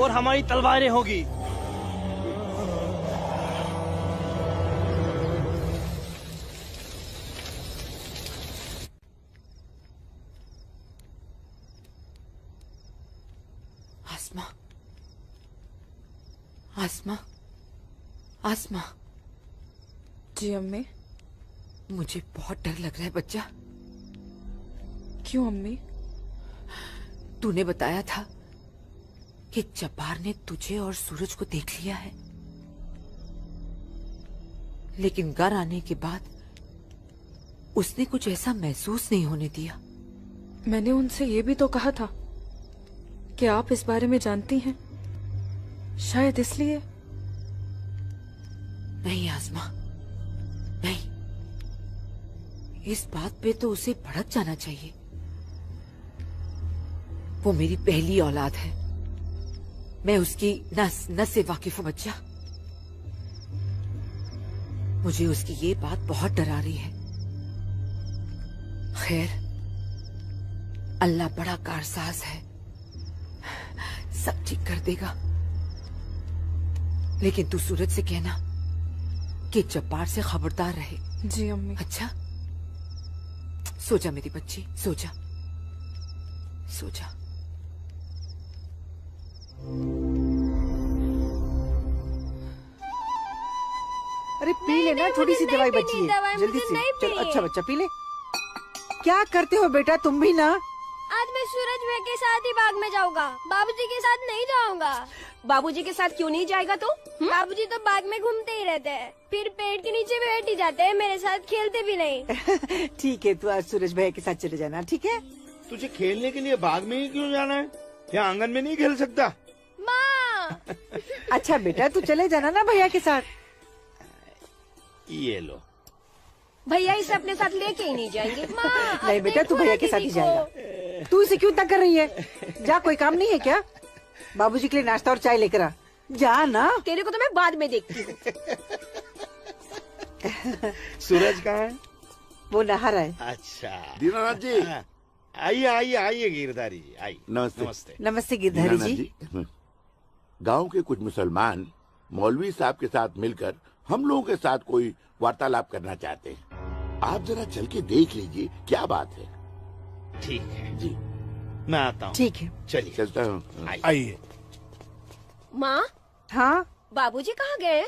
और हमारी तलवारें होगी। आसमा, आसमा, आसमा। जी अम्मी। मुझे बहुत डर लग रहा है बच्चा। क्यों अम्मी? तूने बताया था कि जब्बार ने तुझे और सूरज को देख लिया है, लेकिन घर आने के बाद उसने कुछ ऐसा महसूस नहीं होने दिया। मैंने उनसे ये भी तो कहा था कि आप इस बारे में जानती हैं, शायद इसलिए। नहीं आसमा, नहीं, इस बात पे तो उसे भड़क जाना चाहिए। वो मेरी पहली औलाद है, मैं उसकी नस नस से वाकिफ हूं बच्चा। मुझे उसकी ये बात बहुत डरा रही है। खैर, अल्लाह बड़ा कारसाज है, सब ठीक कर देगा। लेकिन तू सूरज से कहना कि जब्बार से खबरदार रहे। जी अम्मी। अच्छा, सो जा मेरी बच्ची, सो जा, सो जा। अरे पी लेना, थोड़ी सी दवाई बची है, जल्दी से। चलो अच्छा बच्चा पी ले। क्या करते हो बेटा तुम भी ना? आज मैं सूरज भाई के साथ ही बाग में जाऊंगा, बाबूजी के साथ नहीं जाऊंगा। बाबूजी के साथ क्यों नहीं जाएगा तू? बाबूजी तो बाग में घूमते ही रहते हैं, फिर पेड़ के नीचे बैठ ही जाते हैं, मेरे साथ खेलते भी नहीं। ठीक है, तू आज सूरज भैया के साथ चले जाना, ठीक है? तुझे खेलने के लिए बाग में ही क्यों जाना है? यहाँ आंगन में नहीं खेल सकता? माँ। अच्छा बेटा, तू चले जाना ना भैया के साथ। ये लो। भैया इसे अपने साथ लेके ही नहीं जाएंगे। माँ, नहीं बेटा, तू भैया के साथ ही जाएगा। तू इसे क्यों तक कर रही है? जा, कोई काम नहीं है क्या? बाबूजी के लिए नाश्ता और चाय लेकर आ। जा ना। तेरे को तो मैं बाद में देखती हूँ। सूरज कहाँ है? वो नहा रहा है। अच्छा दीनानाथ जी, आइए आइए आइए गिरधारी जी, आइए। नमस्ते। नमस्ते। नमस्ते गिरधारी जी। गांव के कुछ मुसलमान मौलवी साहब के साथ मिलकर हम लोगों के साथ कोई वार्तालाप करना चाहते हैं। आप जरा चल के देख लीजिए क्या बात है। ठीक है जी, मैं आता हूँ। ठीक है, चलिए चलता हूँ। आइए। माँ, हाँ बाबूजी कहाँ गए?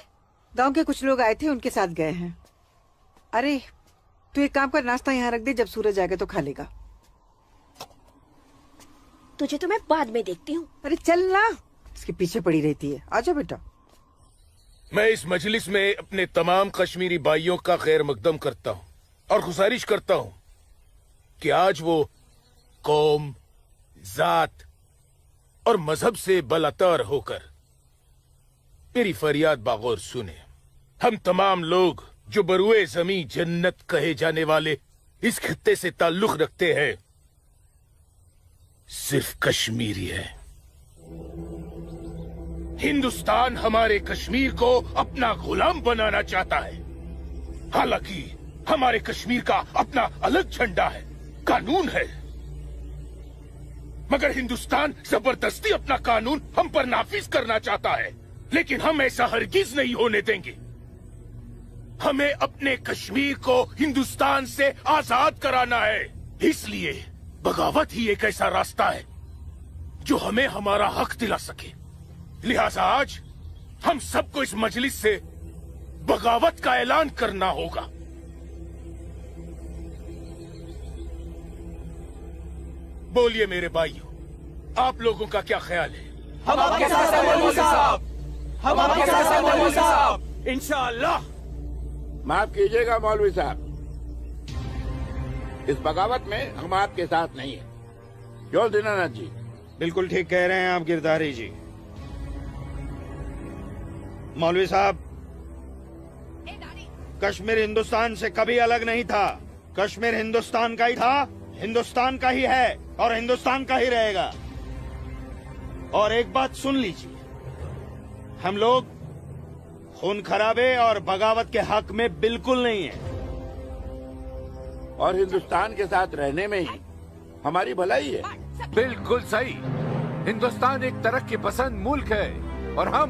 गांव के कुछ लोग आए थे, उनके साथ गए हैं। अरे तू एक काम कर, नाश्ता यहाँ रख दे, जब सूरज आएगा तो खा लेगा। तुझे तो मैं बाद में देखती हूँ। अरे चल ना, इसके पीछे पड़ी रहती है। आजा बेटा। मैं इस मजलिस में अपने तमाम कश्मीरी भाइयों का खैर मकदम करता हूँ और गुजारिश करता हूँ कि आज वो कौम, जात और मजहब से बलातर होकर मेरी फरियाद बागौर सुने। हम तमाम लोग जो बरुए जमी जन्नत कहे जाने वाले इस खित्ते से ताल्लुक रखते हैं, सिर्फ कश्मीरी है। हिंदुस्तान हमारे कश्मीर को अपना गुलाम बनाना चाहता है। हालांकि हमारे कश्मीर का अपना अलग झंडा है, कानून है, मगर हिंदुस्तान जबरदस्ती अपना कानून हम पर नाफिज करना चाहता है। लेकिन हम ऐसा हरगिज नहीं होने देंगे। हमें अपने कश्मीर को हिंदुस्तान से आजाद कराना है। इसलिए बगावत ही एक ऐसा रास्ता है जो हमें हमारा हक दिला सके। लिहाजा आज हम सबको इस मजलिस से बगावत का ऐलान करना होगा। बोलिए मेरे भाइयों, आप लोगों का क्या ख्याल है? हम आपके साथ हैं मौलवी साहब, हम आपके साथ हैं मौलवी साहब, इंशाअल्लाह। माफ कीजिएगा मौलवी साहब, इस बगावत में हम आपके साथ नहीं है। क्यों दीनानाथ जी? बिल्कुल ठीक कह रहे हैं आप गिरधारी जी। मौलवी साहब, कश्मीर हिंदुस्तान से कभी अलग नहीं था। कश्मीर हिंदुस्तान का ही था, हिंदुस्तान का ही है और हिंदुस्तान का ही रहेगा। और एक बात सुन लीजिए, हम लोग खून खराबे और बगावत के हक में बिल्कुल नहीं है। और हिंदुस्तान के साथ रहने में ही हमारी भलाई है। बिल्कुल सही। हिंदुस्तान एक तरक्की पसंद मुल्क है और हम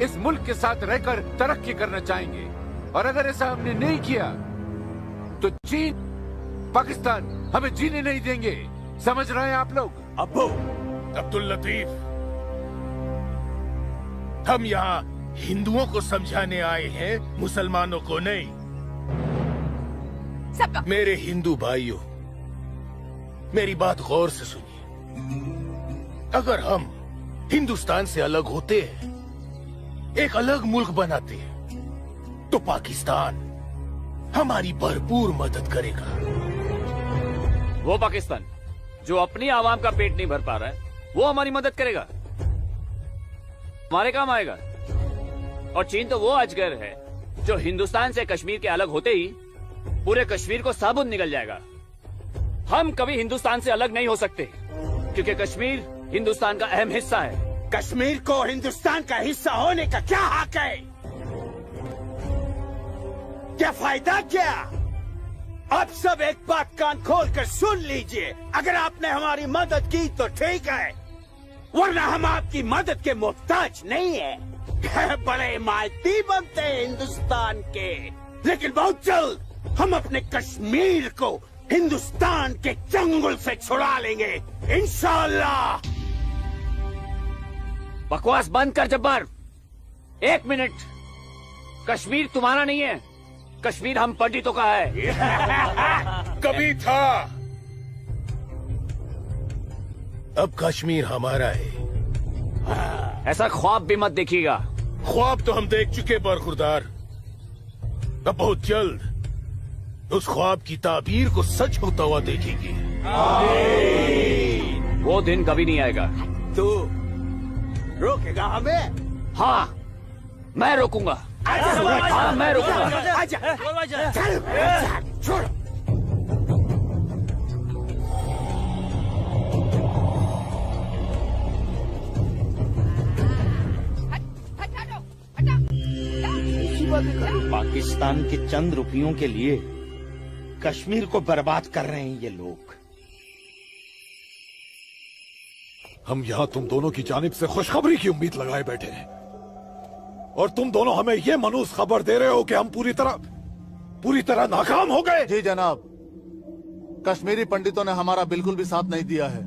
इस मुल्क के साथ रहकर तरक्की करना चाहेंगे। और अगर ऐसा हमने नहीं किया तो चीन, पाकिस्तान हमें जीने नहीं देंगे। समझ रहे हैं आप लोग? अब्बू अब्दुल लतीफ, हम यहाँ हिंदुओं को समझाने आए हैं, मुसलमानों को नहीं। मेरे हिंदू भाइयों, मेरी बात गौर से सुनिए। अगर हम हिंदुस्तान से अलग होते हैं, एक अलग मुल्क बनाते हैं, तो पाकिस्तान हमारी भरपूर मदद करेगा। वो पाकिस्तान जो अपनी आवाम का पेट नहीं भर पा रहा है, वो हमारी मदद करेगा, हमारे काम आएगा। और चीन तो वो अजगर है जो हिंदुस्तान से कश्मीर के अलग होते ही पूरे कश्मीर को साबुत निकल जाएगा। हम कभी हिंदुस्तान से अलग नहीं हो सकते, क्योंकि कश्मीर हिंदुस्तान का अहम हिस्सा है। कश्मीर को हिंदुस्तान का हिस्सा होने का क्या हक है? क्या फायदा क्या? अब सब एक बात कान खोल कर सुन लीजिए। अगर आपने हमारी मदद की तो ठीक है, वरना हम आपकी मदद के मोहताज नहीं है। बड़े हिमायती बनते हैं हिंदुस्तान के, लेकिन बहुत जल्द हम अपने कश्मीर को हिंदुस्तान के चंगुल से छुड़ा लेंगे, इंशाअल्लाह। बकवास बंद कर जब्बार। 1 मिनट, कश्मीर तुम्हारा नहीं है, कश्मीर हम पंडितों का है। कभी था, अब कश्मीर हमारा है। ऐसा ख्वाब भी मत देखिएगा। ख्वाब तो हम देख चुके बरखुरदार। अब बहुत जल्द उस ख्वाब की ताबीर को सच होता हुआ देखेंगे। वो दिन कभी नहीं आएगा। तू रोकेगा हमें? हाँ, मैं रोकूंगा। हाँ, मैं रोकूंगा। आजा, चल, छोड़। पाकिस्तान के चंद रुपयों के लिए कश्मीर को बर्बाद कर रहे हैं ये लोग। हम यहाँ तुम दोनों की जानिब से खुशखबरी की उम्मीद लगाए बैठे हैं, और तुम दोनों हमें ये मनूस खबर दे रहे हो कि हम पूरी तरह नाकाम हो गए। जी जनाब, कश्मीरी पंडितों ने हमारा बिल्कुल भी साथ नहीं दिया है,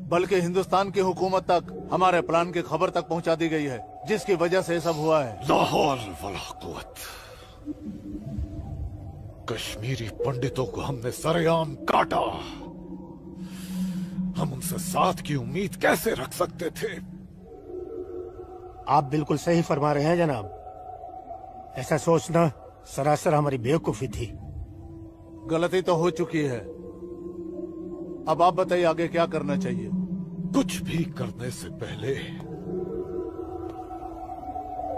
बल्कि हिंदुस्तान की हुकूमत तक हमारे प्लान की खबर तक पहुंचा दी गई है, जिसकी वजह से ये सब हुआ है। ला हौल वला कुव्वत। कश्मीरी पंडितों को हमने सरेआम काटा। हम उनसे साथ की उम्मीद कैसे रख सकते थे? आप बिल्कुल सही फरमा रहे हैं जनाब। ऐसा सोचना सरासर हमारी बेवकूफी थी। गलती तो हो चुकी है, अब आप बताइए आगे क्या करना चाहिए? कुछ भी करने से पहले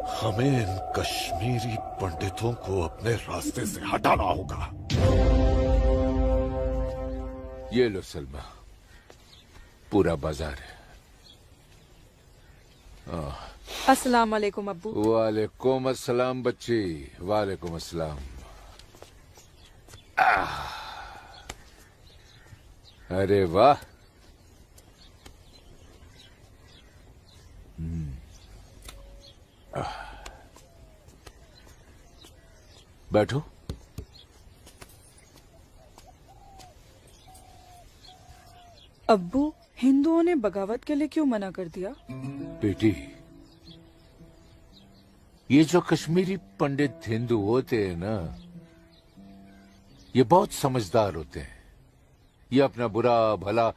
हमें इन कश्मीरी पंडितों को अपने रास्ते से हटाना होगा। ये लो सलमा, पूरा बाजार है। अस्सलाम वालेकुम अब्बू। वालेकुम अस्सलाम बच्ची, वालेकुम अस्सलाम। अरे वाह, बैठो। अब्बू, हिंदुओं ने बगावत के लिए क्यों मना कर दिया? बेटी, ये जो कश्मीरी पंडित हिंदू होते हैं ना, ये बहुत समझदार होते हैं। ये अपना बुरा भला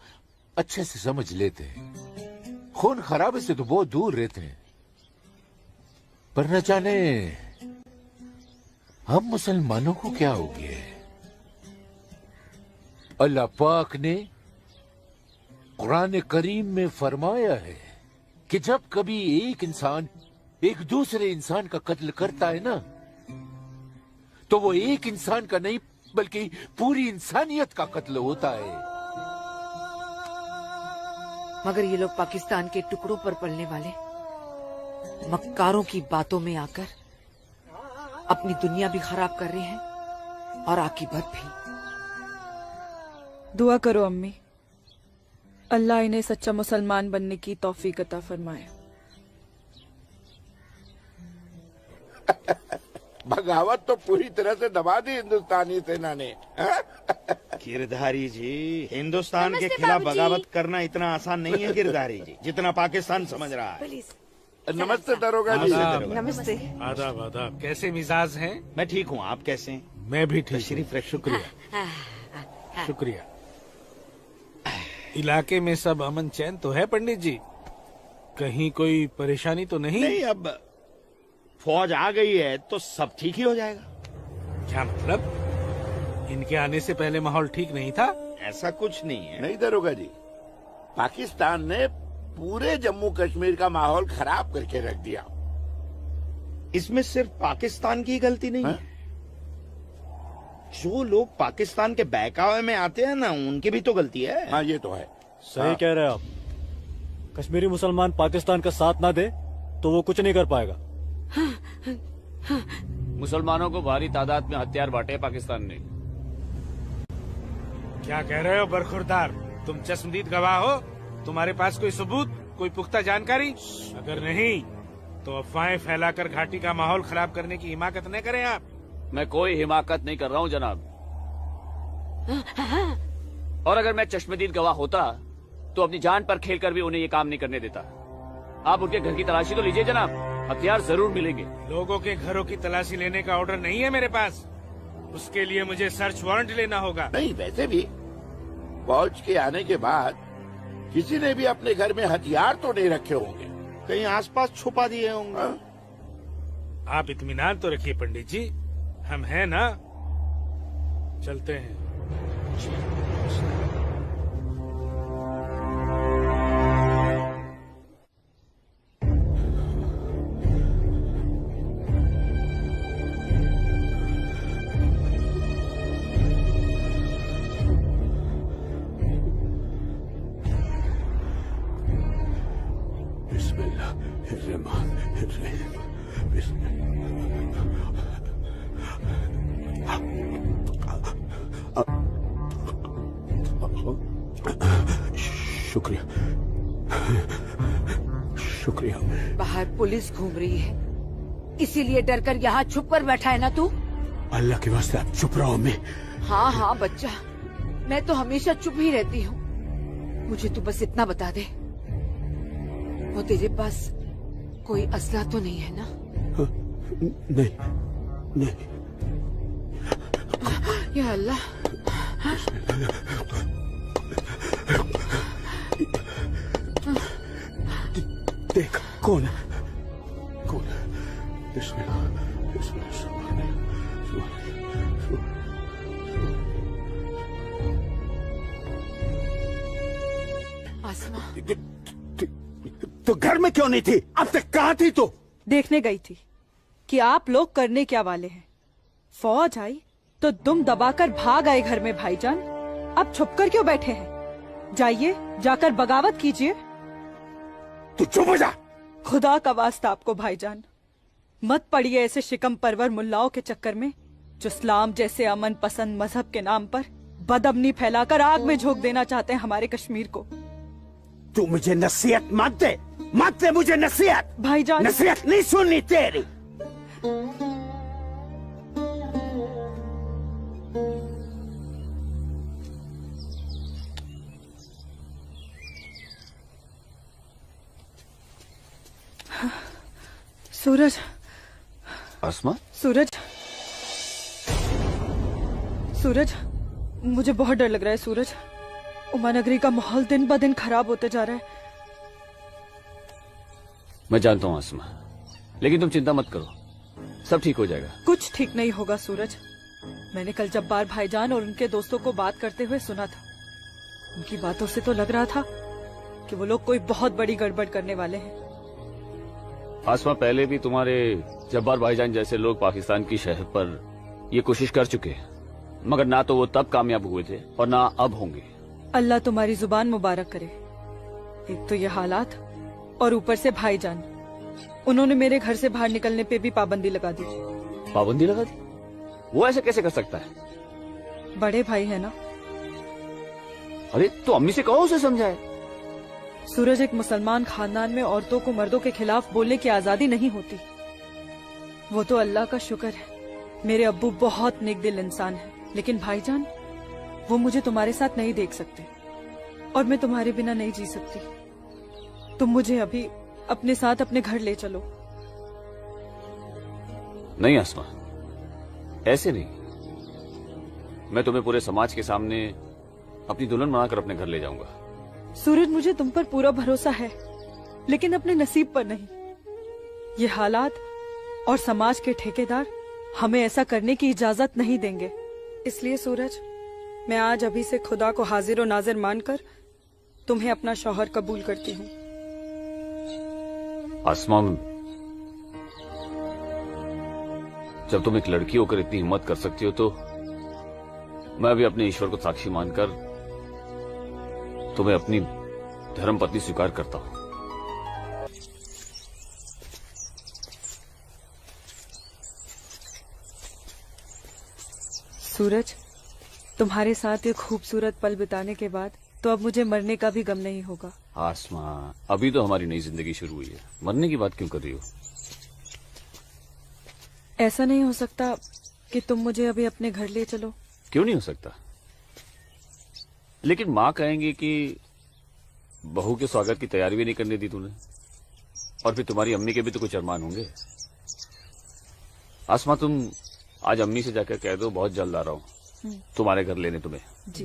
अच्छे से समझ लेते हैं। खून खराबे से तो बहुत दूर रहते हैं। पर न जाने हम मुसलमानों को क्या हो गया है। अल्लाह पाक ने कुरान करीम में फरमाया है कि जब कभी एक इंसान एक दूसरे इंसान का कत्ल करता है ना, तो वो एक इंसान का नहीं बल्कि पूरी इंसानियत का कत्ल होता है। मगर ये लोग पाकिस्तान के टुकड़ों पर पलने वाले मक्कारों की बातों में आकर अपनी दुनिया भी खराब कर रहे हैं और आकीबत भी। दुआ करो अम्मी, अल्लाह इन्हें सच्चा मुसलमान बनने की तौफीक अता फरमाए। बगावत तो पूरी तरह से दबा दी हिंदुस्तानी सेना ने। गिरधारी जी, हिंदुस्तान के खिलाफ बगावत करना इतना आसान नहीं है गिरधारी जी, जितना पाकिस्तान समझ रहा है। नमस्ते दरोगा जी। नमस्ते। आदाब आदाब। कैसे मिजाज हैं? मैं ठीक हूँ, आप कैसे हैं? मैं भी ठीक। तशरीफ रखिए। शुक्रिया शुक्रिया। इलाके में सब अमन चैन तो है पंडित जी? कहीं कोई परेशानी तो नहीं? नहीं, अब फौज आ गई है तो सब ठीक ही हो जाएगा। क्या मतलब? इनके आने से पहले माहौल ठीक नहीं था? ऐसा कुछ नहीं है। नहीं दरोगा जी, पाकिस्तान ने पूरे जम्मू कश्मीर का माहौल खराब करके रख दिया। इसमें सिर्फ पाकिस्तान की गलती नहीं है। जो लोग पाकिस्तान के बहकावे में आते हैं ना, उनकी भी तो गलती है। हाँ, ये तो है। सही कह रहे हैं आप। कश्मीरी मुसलमान पाकिस्तान का साथ ना दे तो वो कुछ नहीं कर पाएगा। मुसलमानों को भारी तादाद में हथियार बांटे पाकिस्तान ने। क्या कह रहे हो बरखुरदार? तुम चश्मदीद गवाह हो? तुम्हारे पास कोई सबूत, कोई पुख्ता जानकारी? अगर नहीं तो अफवाहें फैलाकर घाटी का माहौल खराब करने की हिमाकत न करें आप। मैं कोई हिमाकत नहीं कर रहा हूँ जनाब। और अगर मैं चश्मदीद गवाह होता तो अपनी जान पर खेलकर भी उन्हें ये काम नहीं करने देता। आप उनके घर की तलाशी तो लीजिए जनाब, हथियार जरूर मिलेंगे। लोगों के घरों की तलाशी लेने का ऑर्डर नहीं है मेरे पास। उसके लिए मुझे सर्च वारंट लेना होगा। नहीं, वैसे भी फौज के आने के बाद किसी ने भी अपने घर में हथियार तो नहीं रखे होंगे, कहीं आसपास छुपा दिए होंगे। आप इत्मीनान तो रखिए पंडित जी, हम हैं ना। चलते हैं। शुक्रिया शुक्रिया। बाहर पुलिस घूम रही है, इसीलिए डर कर यहाँ छुप कर बैठा है ना तू? अल्लाह के वास्ते आप चुप रहो। मैं हाँ हाँ बच्चा, मैं तो हमेशा चुप ही रहती हूँ। मुझे तू बस इतना बता दे, वो तेरे पास कोई असला तो नहीं है ना? नहीं नहीं। या अल्लाह। देख कौन है, कौन है? बिस्मिल्लाह बिस्मिल्लाह। आसमा, तो घर में क्यों नहीं थी? अब तक कहाँ थी तू? देखने गई थी कि आप लोग करने क्या वाले हैं। फौज आई तो दुम दबाकर भाग आए घर में भाईजान। अब छुपकर क्यों बैठे हैं? जाइए, जाकर बगावत कीजिए। तू चुप हो जा। खुदा का वास्ता आपको भाईजान, मत पड़िए ऐसे शिकम परवर मुल्लाओं के चक्कर में जो इस्लाम जैसे अमन पसंद मजहब के नाम पर बदअमनी फैलाकर आग में झोंक देना चाहते हैं हमारे कश्मीर को। तू मुझे नसीहत मत दे मुझे नसीहत। भाईजान, नसीहत नहीं सुननी तेरी। सूरज, आसमा, सूरज, सूरज, मुझे बहुत डर लग रहा है सूरज। उमानगरी का माहौल दिन ब दिन खराब होते जा रहा है। मैं जानता हूँ आसमा, लेकिन तुम चिंता मत करो, सब ठीक हो जाएगा। कुछ ठीक नहीं होगा सूरज। मैंने कल जब्बार भाईजान और उनके दोस्तों को बात करते हुए सुना था। उनकी बातों से तो लग रहा था कि वो लोग कोई बहुत बड़ी गड़बड़ करने वाले हैं। आसमा, पहले भी तुम्हारे जब्बार भाईजान जैसे लोग पाकिस्तान की शहर पर ये कोशिश कर चुके हैं, मगर ना तो वो तब कामयाब हुए थे और ना अब होंगे। अल्लाह तुम्हारी जुबान मुबारक करे। एक तो ये हालात और ऊपर से भाईजान, उन्होंने मेरे घर से बाहर निकलने पे भी पाबंदी लगा दी। पाबंदी लगा दी? वो ऐसे कैसे कर सकता है? बड़े भाई है ना। अरे तो अम्मी से कहो, उसे समझाए। सूरज, एक मुसलमान खानदान में औरतों को मर्दों के खिलाफ बोलने की आजादी नहीं होती। वो तो अल्लाह का शुक्र है मेरे अब्बू बहुत नेक दिल इंसान है, लेकिन भाईजान वो मुझे तुम्हारे साथ नहीं देख सकते और मैं तुम्हारे बिना नहीं जी सकती। तुम मुझे अभी अपने साथ अपने घर ले चलो। नहीं आसमा, ऐसे नहीं। मैं तुम्हें पूरे समाज के सामने अपनी दुल्हन बनाकर अपने घर ले जाऊंगा। सूरज, मुझे तुम पर पूरा भरोसा है, लेकिन अपने नसीब पर नहीं। ये हालात और समाज के ठेकेदार हमें ऐसा करने की इजाजत नहीं देंगे। इसलिए सूरज, मैं आज अभी से खुदा को हाजिर और नाजिर मानकर तुम्हें अपना शौहर कबूल करती हूँ। आसमा, जब तुम एक लड़की होकर इतनी हिम्मत कर सकती हो तो मैं भी अपने ईश्वर को साक्षी मानकर तुम्हें अपनी धर्मपत्नी स्वीकार करता हूं। सूरज, तुम्हारे साथ ये खूबसूरत पल बिताने के बाद तो अब मुझे मरने का भी गम नहीं होगा। आसमा, अभी तो हमारी नई जिंदगी शुरू हुई है, मरने की बात क्यों कर रही हो? ऐसा नहीं हो सकता कि तुम मुझे अभी अपने घर ले चलो? क्यों नहीं हो सकता? लेकिन माँ कहेंगी कि बहू के स्वागत की तैयारी भी नहीं करने दी तूने, और फिर तुम्हारी अम्मी के भी तो कुछ अरमान होंगे। आसमा, तुम आज अम्मी से जाकर कह दो बहुत जल्द आ रहा हूँ तुम्हारे घर लेने तुम्हें। जी।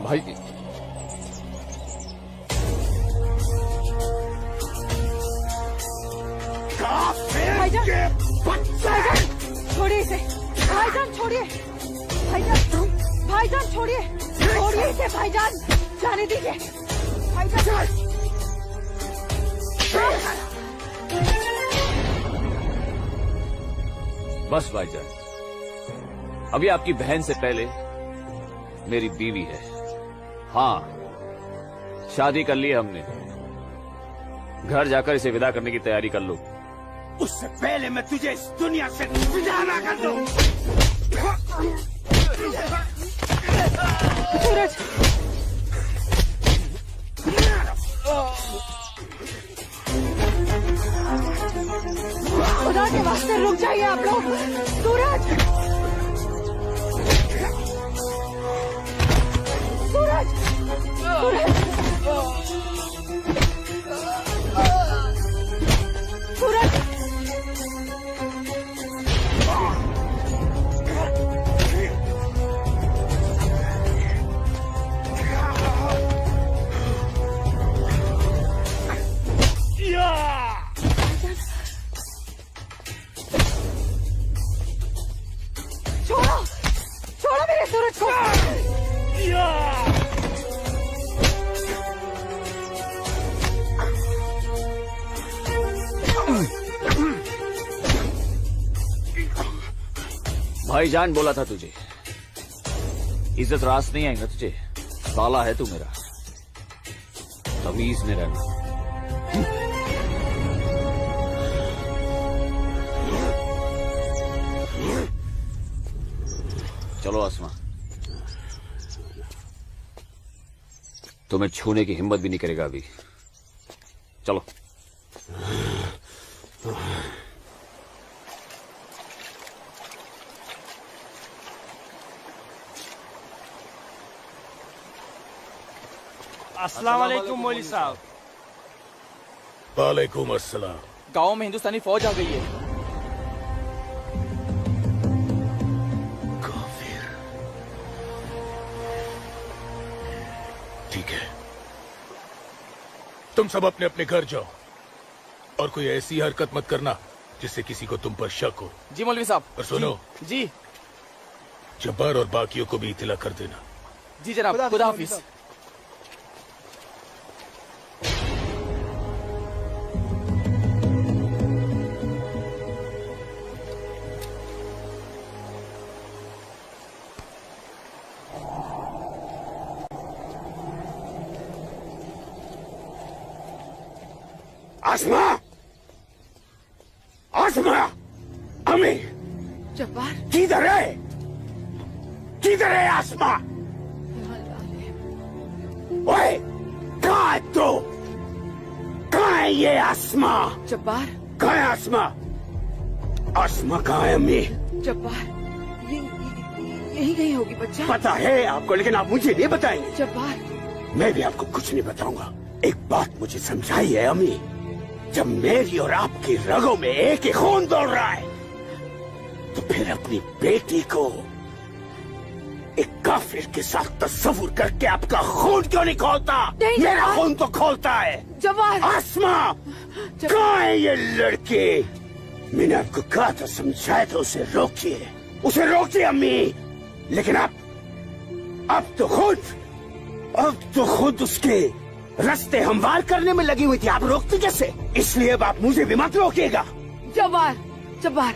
भाई, भाईजान, छोड़िए इसे। भाईजान छोड़िए, भाईजान छोड़िए, छोड़िए इसे भाईजान, जाने दीजिए भाईजान। बस भाईजान, अभी आपकी बहन से पहले मेरी बीवी है। हाँ, शादी कर ली हमने। घर जाकर इसे विदा करने की तैयारी कर लो। उससे पहले मैं तुझे इस दुनिया से विदा ना कर दूं। सूरज, खुदा के वास्ते रुक जाइए आप लोग। सूरज, सूरज, सूरज, भाईजान बोला था तुझे, इज्जत रास नहीं आएगा तुझे। साला है तू मेरा, तमीज में रहना। चलो आसमा, तुम्हें छूने की हिम्मत भी नहीं करेगा अभी। चलो। अस्सलाम वालेकुम मौलवी साहब। वालेकुम अस्सलाम। गांव में हिंदुस्तानी फौज आ गई है। ठीक है, तुम सब अपने अपने घर जाओ और कोई ऐसी हरकत मत करना जिससे किसी को तुम पर शक हो। जी मौलवी साहब। और सुनो जी जब्बार और बाकियों को भी इत्तला कर देना। जी जनाब, खुदा हाफिज। आसमा, आसमा, अम्मी, जब्बार किधर है? किधर है आसमा? ओए, कहाँ है तू? कहाँ है ये आसमा? जब्बार, कहाँ है आसमा? आसमा कहाँ है अम्मी? जब्बार, यही कहीं होगी बच्चा। पता है आपको, लेकिन आप मुझे नहीं बताएंगे। जब्बार, मैं भी आपको कुछ नहीं बताऊंगा। एक बात मुझे समझाई है अम्मी, जब मेरी और आपकी रगों में एक ही खून दौड़ रहा है, तो फिर अपनी बेटी को एक काफिर के साथ तस्वुर करके आपका खून क्यों नहीं खोलता? मेरा खून तो खोलता है। जवान, आसमा, कहाँ है ये लड़की? मैंने आपको कहा था, समझाया था, उसे रोकिए, उसे रोकिए अम्मी। लेकिन अब तो खुद उसके रास्ते हमवार करने में लगी हुई थी। आप रोकती कैसे? इसलिए अब आप मुझे भी मत रोकिएगा। जब्बार, जब्बार,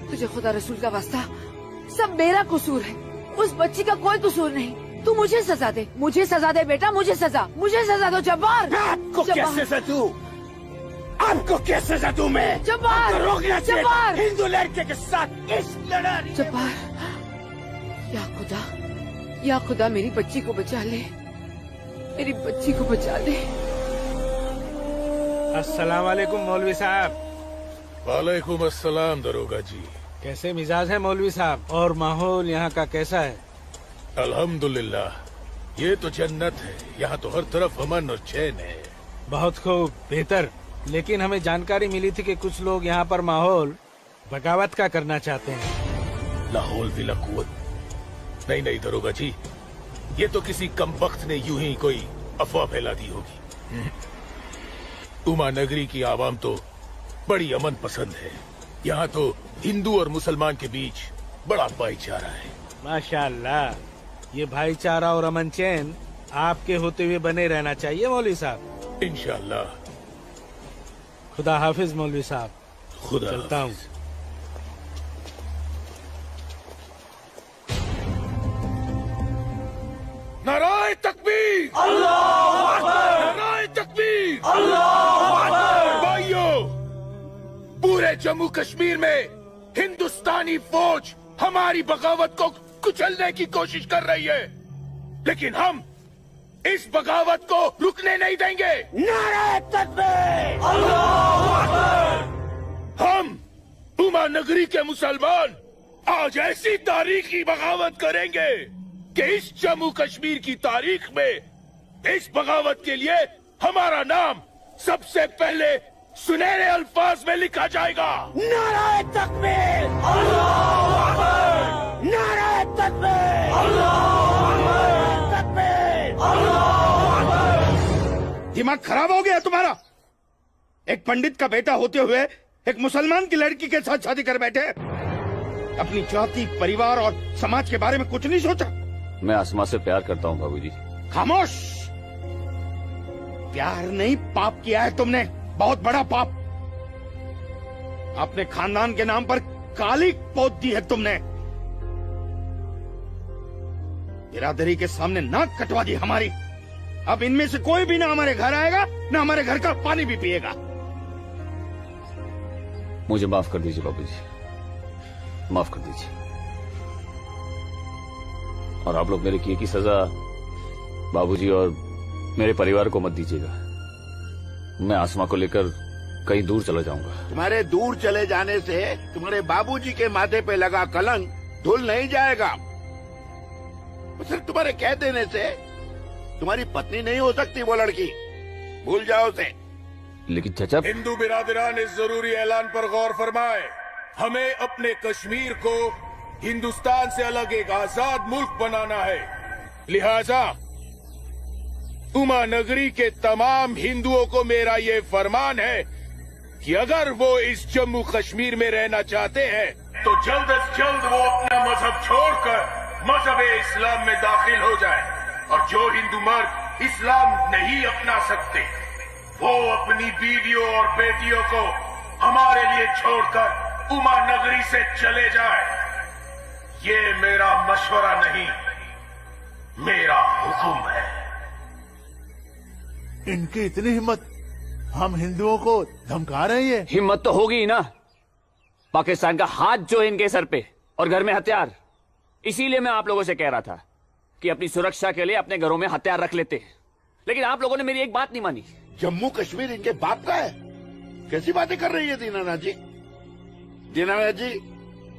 तुझे खुदा रसूल का वास्ता, सब मेरा कसूर है, उस बच्ची का कोई कसूर नहीं। तू मुझे सजा दे, मुझे सजा दे बेटा, मुझे सजा दो जब्बार। आपको क्या सजा दूं? आपको क्या सजा दूं मैं? जब्बार, रोकना चाहिए जब्बार, हिंदू लड़के के साथ इस लड़ाई। जब्बार, या खुदा मेरी बच्ची को बचा ले, मेरी बच्ची को बचा ले। अस्सलाम वालेकुम मौलवी साहब। वालेकुम अस्सलाम दरोगा जी। कैसे मिजाज है मौलवी साहब, और माहौल यहाँ का कैसा है? अल्हम्दुलिल्लाह, ये तो जन्नत है। यहाँ तो हर तरफ अमन और चैन है। बहुत खूब, बेहतर। लेकिन हमें जानकारी मिली थी कि कुछ लोग यहाँ पर माहौल बगावत का करना चाहते हैं। लाहौल विला कुव्वत। नहीं दरोगा जी, ये तो किसी कमबख्त ने यूं ही कोई अफवाह फैला दी होगी। उमा नगरी की आवाम तो बड़ी अमन पसंद है। यहाँ तो हिंदू और मुसलमान के बीच बड़ा भाईचारा है। माशाअल्लाह, ये भाईचारा और अमन चैन आपके होते हुए बने रहना चाहिए मौलवी साहब। इंशाअल्लाह। खुदा हाफिज मौलवी साहब। खुदा चलता हूँ। नाराए तकबीर, अल्लाहू अकबर, नाराए तकबीर, अल्लाहू अकबर। भाइयों, पूरे जम्मू कश्मीर में हिंदुस्तानी फौज हमारी बगावत को कुचलने की कोशिश कर रही है, लेकिन हम इस बगावत को रुकने नहीं देंगे। नाराए तकबीर, अल्लाहू अकबर। हम उमा नगरी के मुसलमान आज ऐसी तारीखी बगावत करेंगे कि इस जम्मू कश्मीर की तारीख में इस बगावत के लिए हमारा नाम सबसे पहले सुनहरे अल्फाज में लिखा जाएगा। नाराए तकबीर, अल्लाहू अकबर। नाराए तकबीर, अल्लाहू अकबर। तकबीर, अल्लाहू अकबर। दिमाग खराब हो गया तुम्हारा? एक पंडित का बेटा होते हुए एक मुसलमान की लड़की के साथ शादी कर बैठे। अपनी जाति, परिवार और समाज के बारे में कुछ नहीं सोचा? मैं आसमा से प्यार करता हूँ बाबूजी। खामोश। प्यार नहीं, पाप किया है तुमने, बहुत बड़ा पाप। अपने खानदान के नाम पर काली पोत दी है तुमने। बिरादरी के सामने नाक कटवा दी हमारी। अब इनमें से कोई भी ना हमारे घर आएगा ना हमारे घर का पानी भी पिएगा। मुझे माफ कर दीजिए बाबूजी, माफ कर दीजिए। और आप लोग मेरे किए की सजा बाबूजी और मेरे परिवार को मत दीजिएगा। मैं आसमा को लेकर कहीं दूर चला जाऊंगा। तुम्हारे दूर चले जाने से तुम्हारे बाबूजी के माथे पे लगा कलंक धुल नहीं जाएगा। सिर्फ तुम्हारे कह देने से तुम्हारी पत्नी नहीं हो सकती वो लड़की, भूल जाओ उसे। लेकिन चाचा, हिंदू बिरादरान इस जरूरी ऐलान पर गौर फरमाए। हमें अपने कश्मीर को हिंदुस्तान से अलग एक आजाद मुल्क बनाना है। लिहाजा उमा नगरी के तमाम हिंदुओं को मेरा ये फरमान है कि अगर वो इस जम्मू कश्मीर में रहना चाहते हैं तो जल्द से जल्द वो अपना मजहब छोड़कर मजहब इस्लाम में दाखिल हो जाए। और जो हिंदू मर्द इस्लाम नहीं अपना सकते वो अपनी बीवियों और बेटियों को हमारे लिए छोड़कर उमा नगरी से चले जाए। ये मेरा मशवरा नहीं, मेरा हुक्म है। इनकी इतनी हिम्मत, हम हिंदुओं को धमका रहे हैं। हिम्मत तो होगी ही ना। पाकिस्तान का हाथ जो है इनके सर पे और घर में हथियार। इसीलिए मैं आप लोगों से कह रहा था कि अपनी सुरक्षा के लिए अपने घरों में हथियार रख लेते हैं, लेकिन आप लोगों ने मेरी एक बात नहीं मानी। जम्मू कश्मीर इनके बाप का है? कैसी बातें कर रही है दीनानाथ जी? दीनानाथ जी,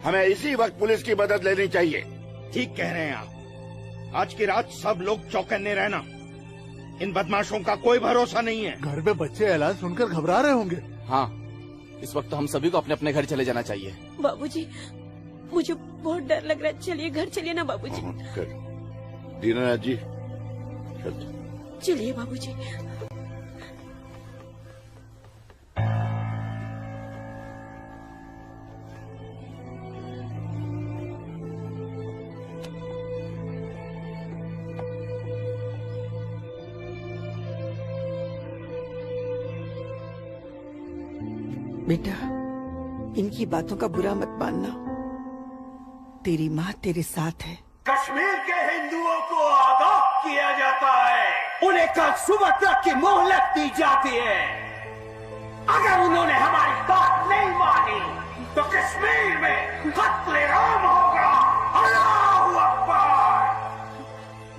हमें इसी वक्त पुलिस की मदद लेनी चाहिए। ठीक कह रहे हैं आप। आज की रात सब लोग चौकन्ने रहना। इन बदमाशों का कोई भरोसा नहीं है। घर में बच्चे ऐलान सुनकर घबरा रहे होंगे। हाँ, इस वक्त हम सभी को अपने अपने घर चले जाना चाहिए। बाबूजी, मुझे बहुत डर लग रहा है। चलिए घर चलिए ना बाबूजी। दीनानाथ जी, चलिए बाबूजी। बेटा, इनकी बातों का बुरा मत मानना। तेरी माँ तेरे साथ है। कश्मीर के हिंदुओं को आगाह किया जाता है। उन्हें कल सुबह तक की मोहलत दी जाती है। अगर उन्होंने हमारी बात नहीं मानी तो कश्मीर में कत्ले आम होगा। अल्लाहू अकबर।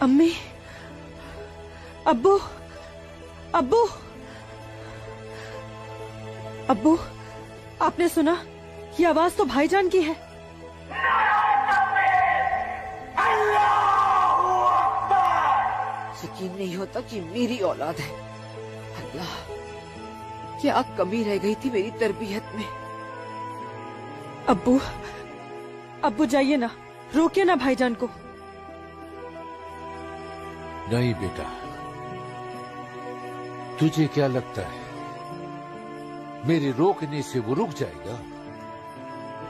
अम्मी, अब्बू, अब्बू, अब्बू, आपने सुना? ये आवाज तो भाईजान की है। यकीन नहीं होता कि मेरी औलाद है। अल्लाह, क्या कमी रह गई थी मेरी तरबियत में। अब्बू, अब्बू जाइए ना, रोकिए ना भाईजान को। नहीं बेटा, तुझे क्या लगता है मेरे रोकने से वो रुक जाएगा?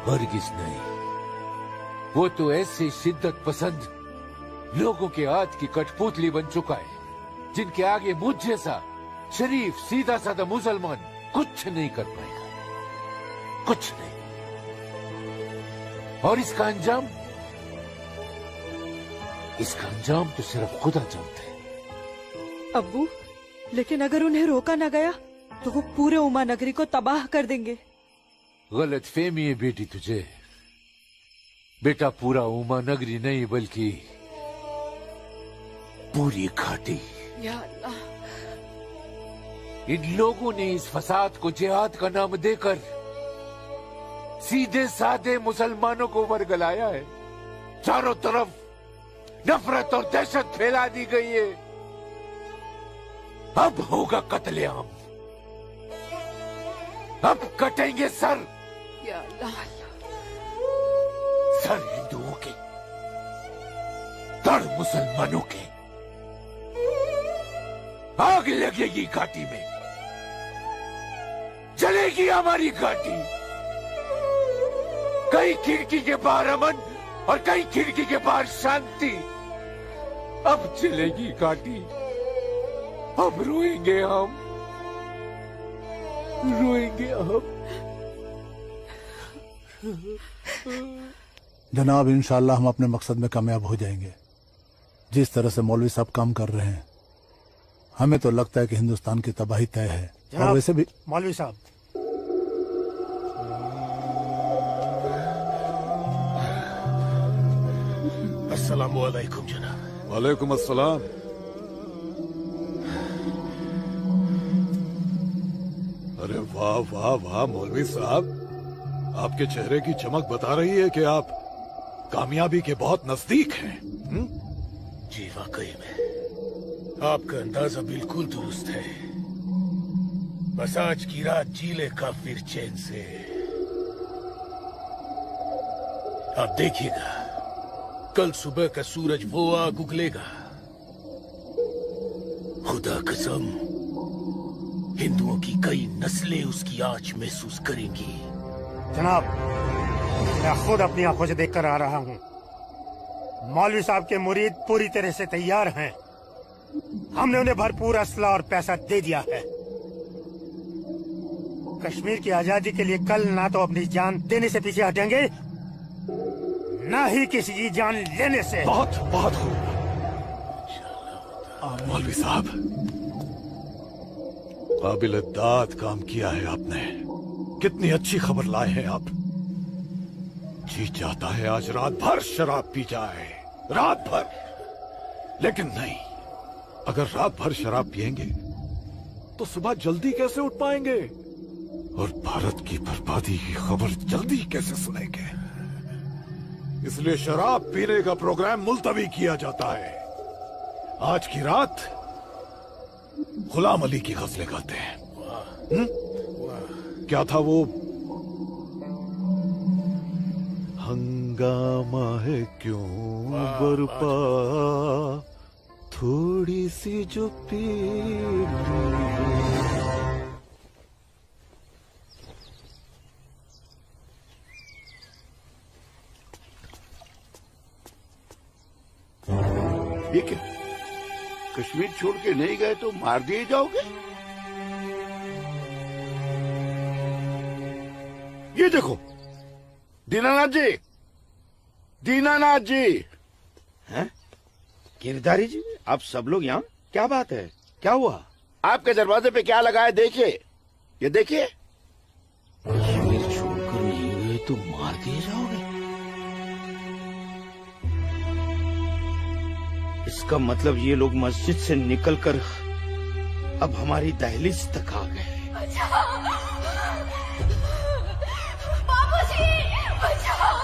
हरगिज नहीं। वो तो ऐसे शिद्दत पसंद लोगों के हाथ की कठपुतली बन चुका है जिनके आगे मुझ जैसा शरीफ सीधा साधा मुसलमान कुछ नहीं कर पाएगा, कुछ नहीं। और इसका अंजाम तो सिर्फ खुदा जानता है। अब्बू, लेकिन अगर उन्हें रोका न गया तो वो पूरे उमा नगरी को तबाह कर देंगे। गलत फहमी है बेटी तुझे। बेटा, पूरा उमा नगरी नहीं बल्कि पूरी घाटी। या अल्लाह, इन लोगों ने इस फसाद को जिहाद का नाम देकर सीधे साधे मुसलमानों को वर्गलाया है। चारों तरफ नफरत और दहशत फैला दी गई है। अब होगा कत्लेआम, अब कटेंगे सर। या अल्लाह, सर हिंदुओं के, धड़ मुसलमानों के। आग लगेगी घाटी में, जलेगी हमारी घाटी। कई खिड़की के बाहर अमन और कई खिड़की के बाहर शांति। अब चलेगी घाटी, हम रोएंगे, हम रोएंगे हम। जनाब, इंशाअल्लाह हम अपने मकसद में कामयाब हो जाएंगे। जिस तरह से मौलवी साहब काम कर रहे हैं, हमें तो लगता है कि हिंदुस्तान की तबाही तय है। और वैसे भी मौलवी साहब, अस्सलामु अलैकुम जनाब। वालेकुम अस्सलाम। अरे वाह वाह वाह मौलवी साहब, आपके चेहरे की चमक बता रही है कि आप कामयाबी के बहुत नजदीक हैं। जी वाकई में आपका अंदाजा बिल्कुल दुरुस्त है। बस आज की रात जी ले का फिर चैन से। आप देखिएगा कल सुबह का सूरज वो आग उगलेगा। खुदा कसम हिंदुओं की कई नस्लें उसकी आंच महसूस करेंगी। जनाब, मैं खुद अपनी आंखों से देखकर आ रहा हूँ। मौलवी साहब के मुरीद पूरी तरह से तैयार हैं। हमने उन्हें भरपूर असला और पैसा दे दिया है। कश्मीर की आजादी के लिए कल ना तो अपनी जान देने से पीछे हटेंगे, ना ही किसी की जान लेने से। बहुत बहुत खूब मौलवी साहब, काबिल दाद काम किया है आपने। कितनी अच्छी खबर लाए हैं आप। जी चाहता है आज रात भर शराब पी जाए, रात भर। लेकिन नहीं, अगर रात भर शराब पिएंगे तो सुबह जल्दी कैसे उठ पाएंगे और भारत की बर्बादी की खबर जल्दी कैसे सुनेंगे। इसलिए शराब पीने का प्रोग्राम मुलतवी किया जाता है। आज की रात गुलाम अली की गजलें गाते हैं। क्या था वो? हंगामा है क्यों बरपा, थोड़ी सी जो पीर। ये क्या? कश्मीर छोड़ के नहीं गए तो मार दिए जाओगे? ये देखो दीनानाथ जी, दीनानाथ जी। हैं? गिरधारी जी, आप सब लोग यहाँ? क्या बात है, क्या हुआ? आपके दरवाजे पे क्या लगा है देखिए, ये देखिए। कश्मीर छोड़कर नहीं गए तो मार दिए जाओगे? इसका मतलब ये लोग मस्जिद से निकलकर अब हमारी दहलीज तक आ गए। बाबूजी, बचाओ!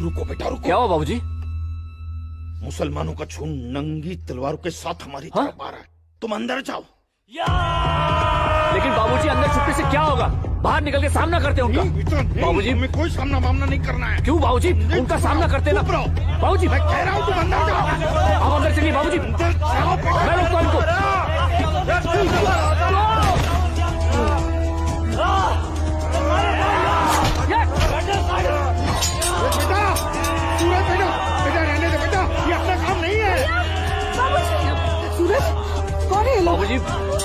रुको बेटा रुको। क्या हुआ बाबूजी? मुसलमानों का झुंड नंगी तलवारों के साथ हमारी तरफ आ रहा है। तुम अंदर जाओ। लेकिन बाबूजी अंदर छुपने से क्या होगा? बाहर निकल के सामना करते हैं उनका। बाबूजी हमें कोई सामना वामना नहीं करना है। क्यों बाबूजी? उनका सामना करते ना। बाबूजी मैं कह रहा हूँ तुम अंदर जाओ। आप अंदर चलिए बाबूजी। मैं रोकता हूं बेटा, सूरज बेटा, बेटा रहने दे बेटा, ये अपना काम नहीं है। सूरज, कौन है? बाबूजी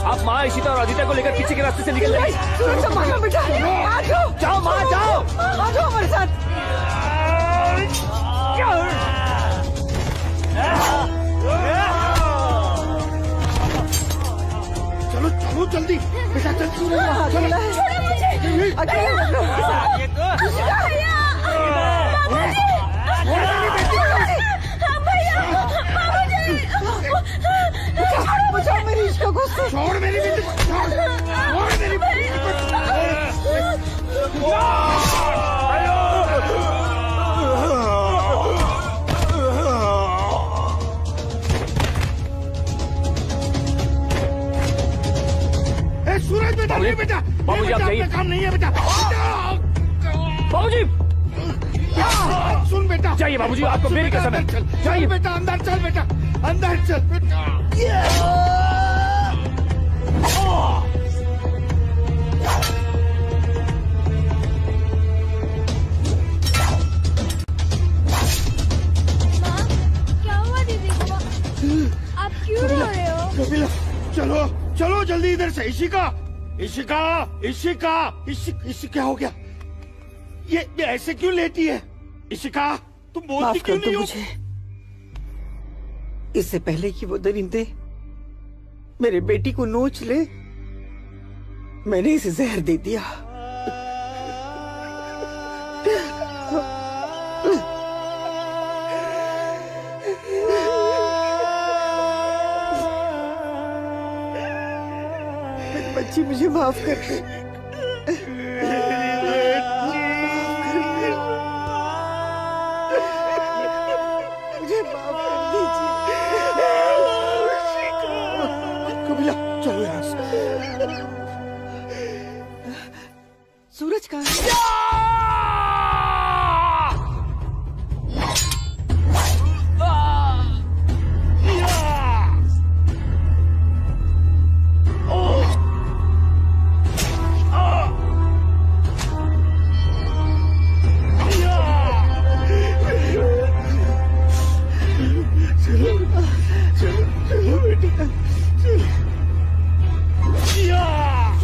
आप माँ इशिता और आदित्य को लेकर पीछे के रास्ते से निकल जाइए। सूरज संभालो बेटा, आ जाओ। जाओ माँ जाओ। आ जाओ हमारे साथ। चलो चलो जल्दी बेटा, चल सूरज, बचाओ मेरी इश्क को, छोड़ मेरी बेटी को, छोड़ मेरी बेटी सूरज बेटा, नहीं बेटा, बाबूजी आप जाइए, काम नहीं है बेटा। बाबूजी सुन बेटा, जाइए बाबूजी, आपको मेरी कसम है, जाइए बेटा, अंदर चल बेटा, अंदर चल बेटा। क्या हुआ दीदी को? आप क्यों रो रहे हो? कपिला, चलो चलो जल्दी इधर से। इशिका, इशिका, इशिका, इशिका क्या हो गया? ये ऐसे क्यों लेटी है? इशिका, तुम बोलती क्यों नहीं हो? मुझे इससे पहले कि वो दरिंदे मेरे बेटी को नोच ले, मैंने इसे जहर दे दिया। मेरी बच्ची, मुझे माफ कर दे। मुझे माफ कर दीजिए। कपिला, चलो यहाँ से। सूरज कहाँ है?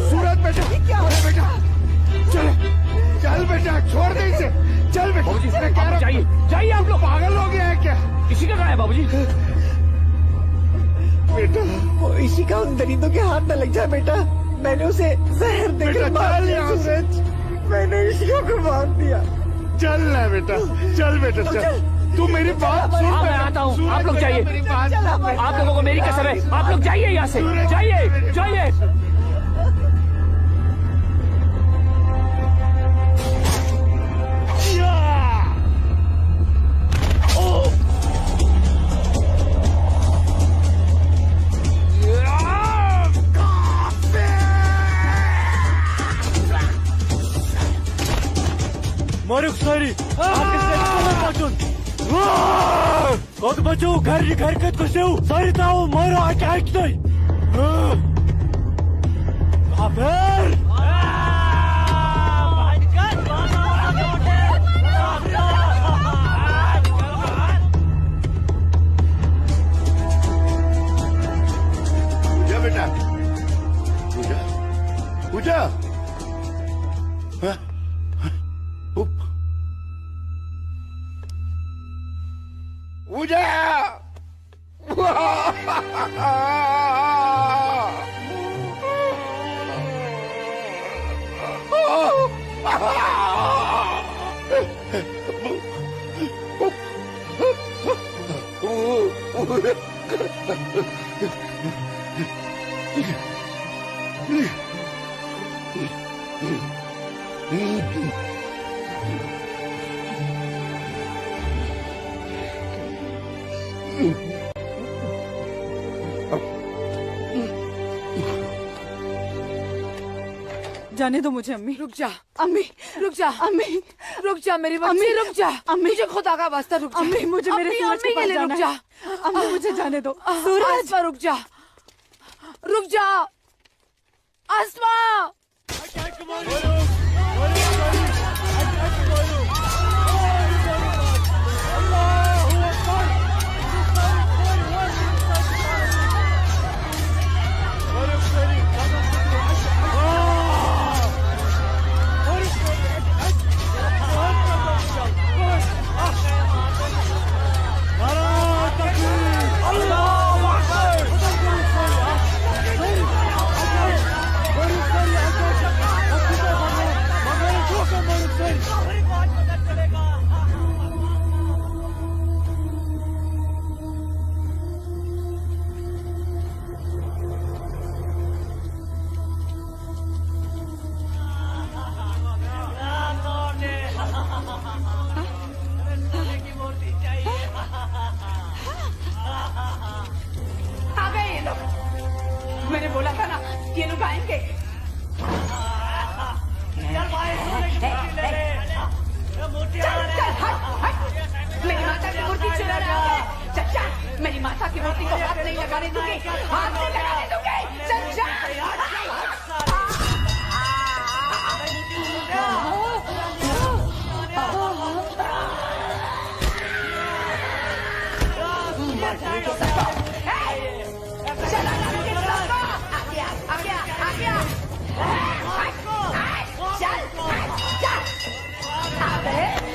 सूरज बेटा, क्या हो रहा बेटा? चलो, चल बेटा, छोड़ दे इसे, चल बेटा। बाबूजी जाइए, जाइए आप लोग। पागल हो गया है क्या? इशिका कहाँ है बाबूजी? बेटा, वो इशिका उन दरिंदों के हाथ में लग जाए बेटा। मैंने उसे जहर देकर मार दिया। सूरज, मैंने इशिका को मार दिया। चल ना बेटा, चल बेटा, चल। तू मेरी बात सुन। मैं आता हूँ, आप लोग जाइए। आप लोगों को मेरी कसम है, आप लोग जाइए यहाँ से, जाइए, जाइए। मारुक सारी कद बचो घर हरकत को सेव सारी ताऊ मारो अटैक नहीं काफिर पूजा बेटा, पूजा, पूजा, हाँ? पूजा, जाने दो मुझे अम्मी। रुक जा अम्मी, रुक जा अम्मी, रुक जा मेरी बच्ची, रुक जा अम्मी, मुझे खुदा का वास्ता रुक जा अम्मी, मुझे मेरे सूरज के पास लिए रुक जा अम्मी, मुझे जाने दो। सूरज, रुक जा, रुक जा आसमा। नहीं लगाने दूंगी, हाथ नहीं लगाने दूंगी। चल जा। चला आ गया। चल।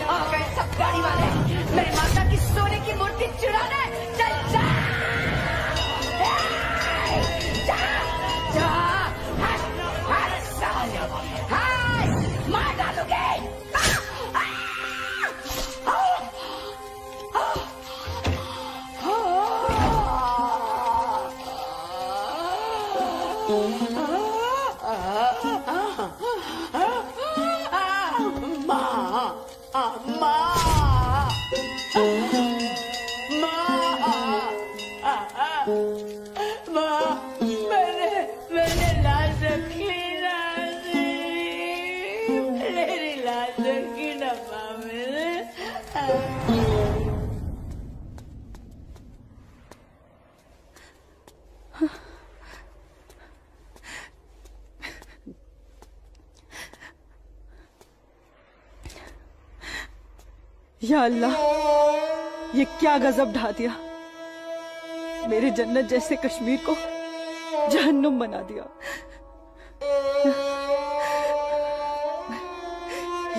आ गए सब गाड़ी वाले मेरे माता की सोने की मूर्ति चुराने। चल जा। मार डालूंगी। मैंने लाश रखी ना, मेरी लाश रखी ना माँ मैंने। या अल्लाह, ये क्या गजब ढा दिया। मेरे जन्नत जैसे कश्मीर को जहन्नुम बना दिया।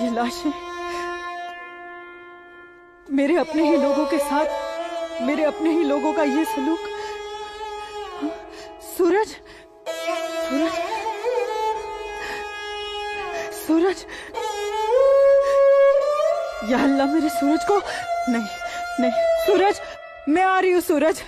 ये लाशें मेरे अपने ही लोगों के साथ, मेरे अपने ही लोगों का ये सलूक। सूरज, सूरज, सूरज, या अल्लाह मेरे सूरज को। नहीं नहीं सूरज, मैं आ रही हूँ सूरज।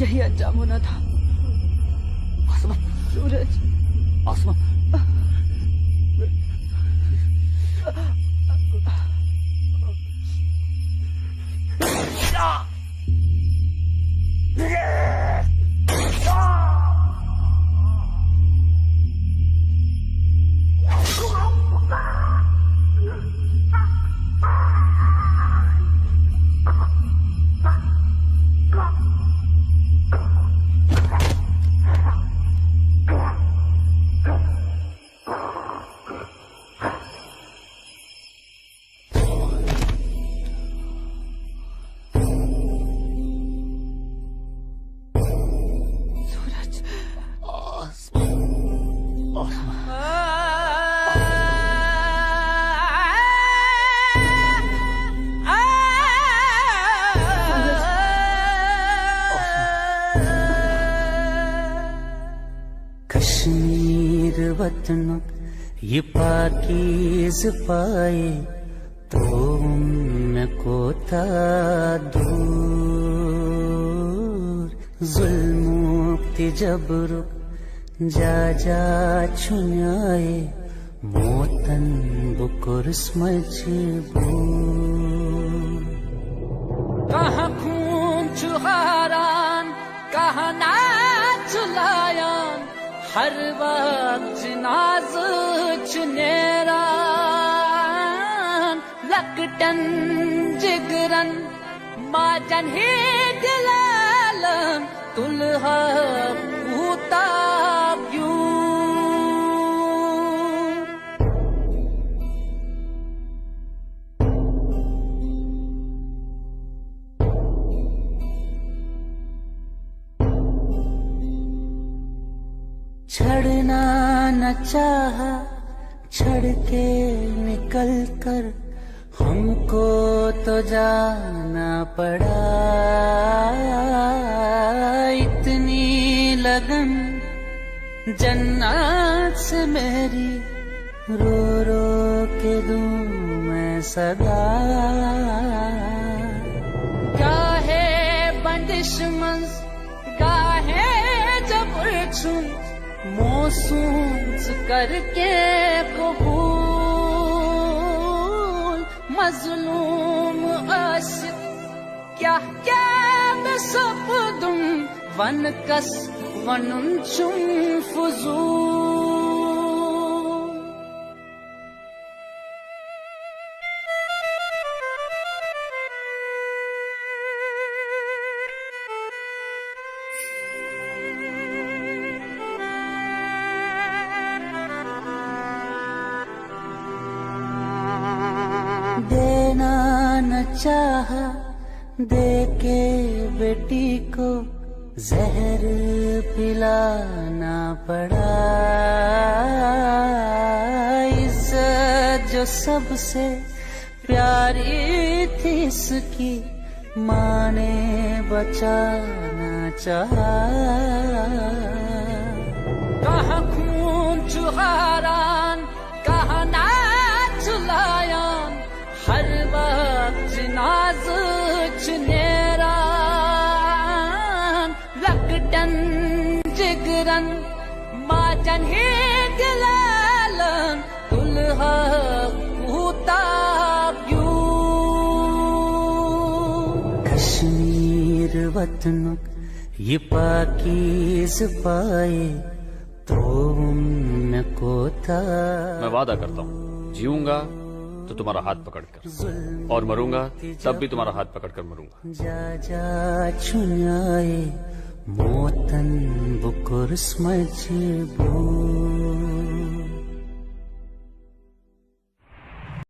यही अंजाम होना था। सूरज, आसमा, कश्मीर वतन ये पाकीज़ पाए तो उनको था दूर जुल्म जबर जा जा छुनाए मोतन बुकुर्स मजबूर कहाँ खून चुहारान कहाँ नाच लायान हर वक्त नाज चुनेरान लकटन जिगरन माजन ही दिलालन तुलहा पूता क्यों छड़ना न चाहा, छड़ के निकल कर हमको तो जाना पड़ा। इतनी लगन जन्नत से मेरी रो रो के दूं मैं सदा। गाहे बंदिश मंज गाहे जबर चुन मोसूस करके कबूल। मजलूम आशिक क्या क्या बेसब्दुम वन कस वनुन चुम फुजूल। देना न चाहा, दे के बेटी को जहर पिलाना पड़ा। इज्जत जो सबसे प्यारी थी इसकी माँ ने बचाना चाहा। कहाँ खून चुहारान कहाँ नाच लायान, हर वक्त नाज चुनेरान। लकटन जिगरन माजन ही दिलालन, दुल्हा कूताब्यू। कश्मीर वतन ये पाकीज़ पाए तो उनको था। मैं वादा करता हूँ, जीऊंगा तो तुम्हारा हाथ पकड़कर, और मरूंगा तब भी तुम्हारा हाथ पकड़कर मरूंगा। जा जा छुन्याए मोतन बुकुर स्मजबू।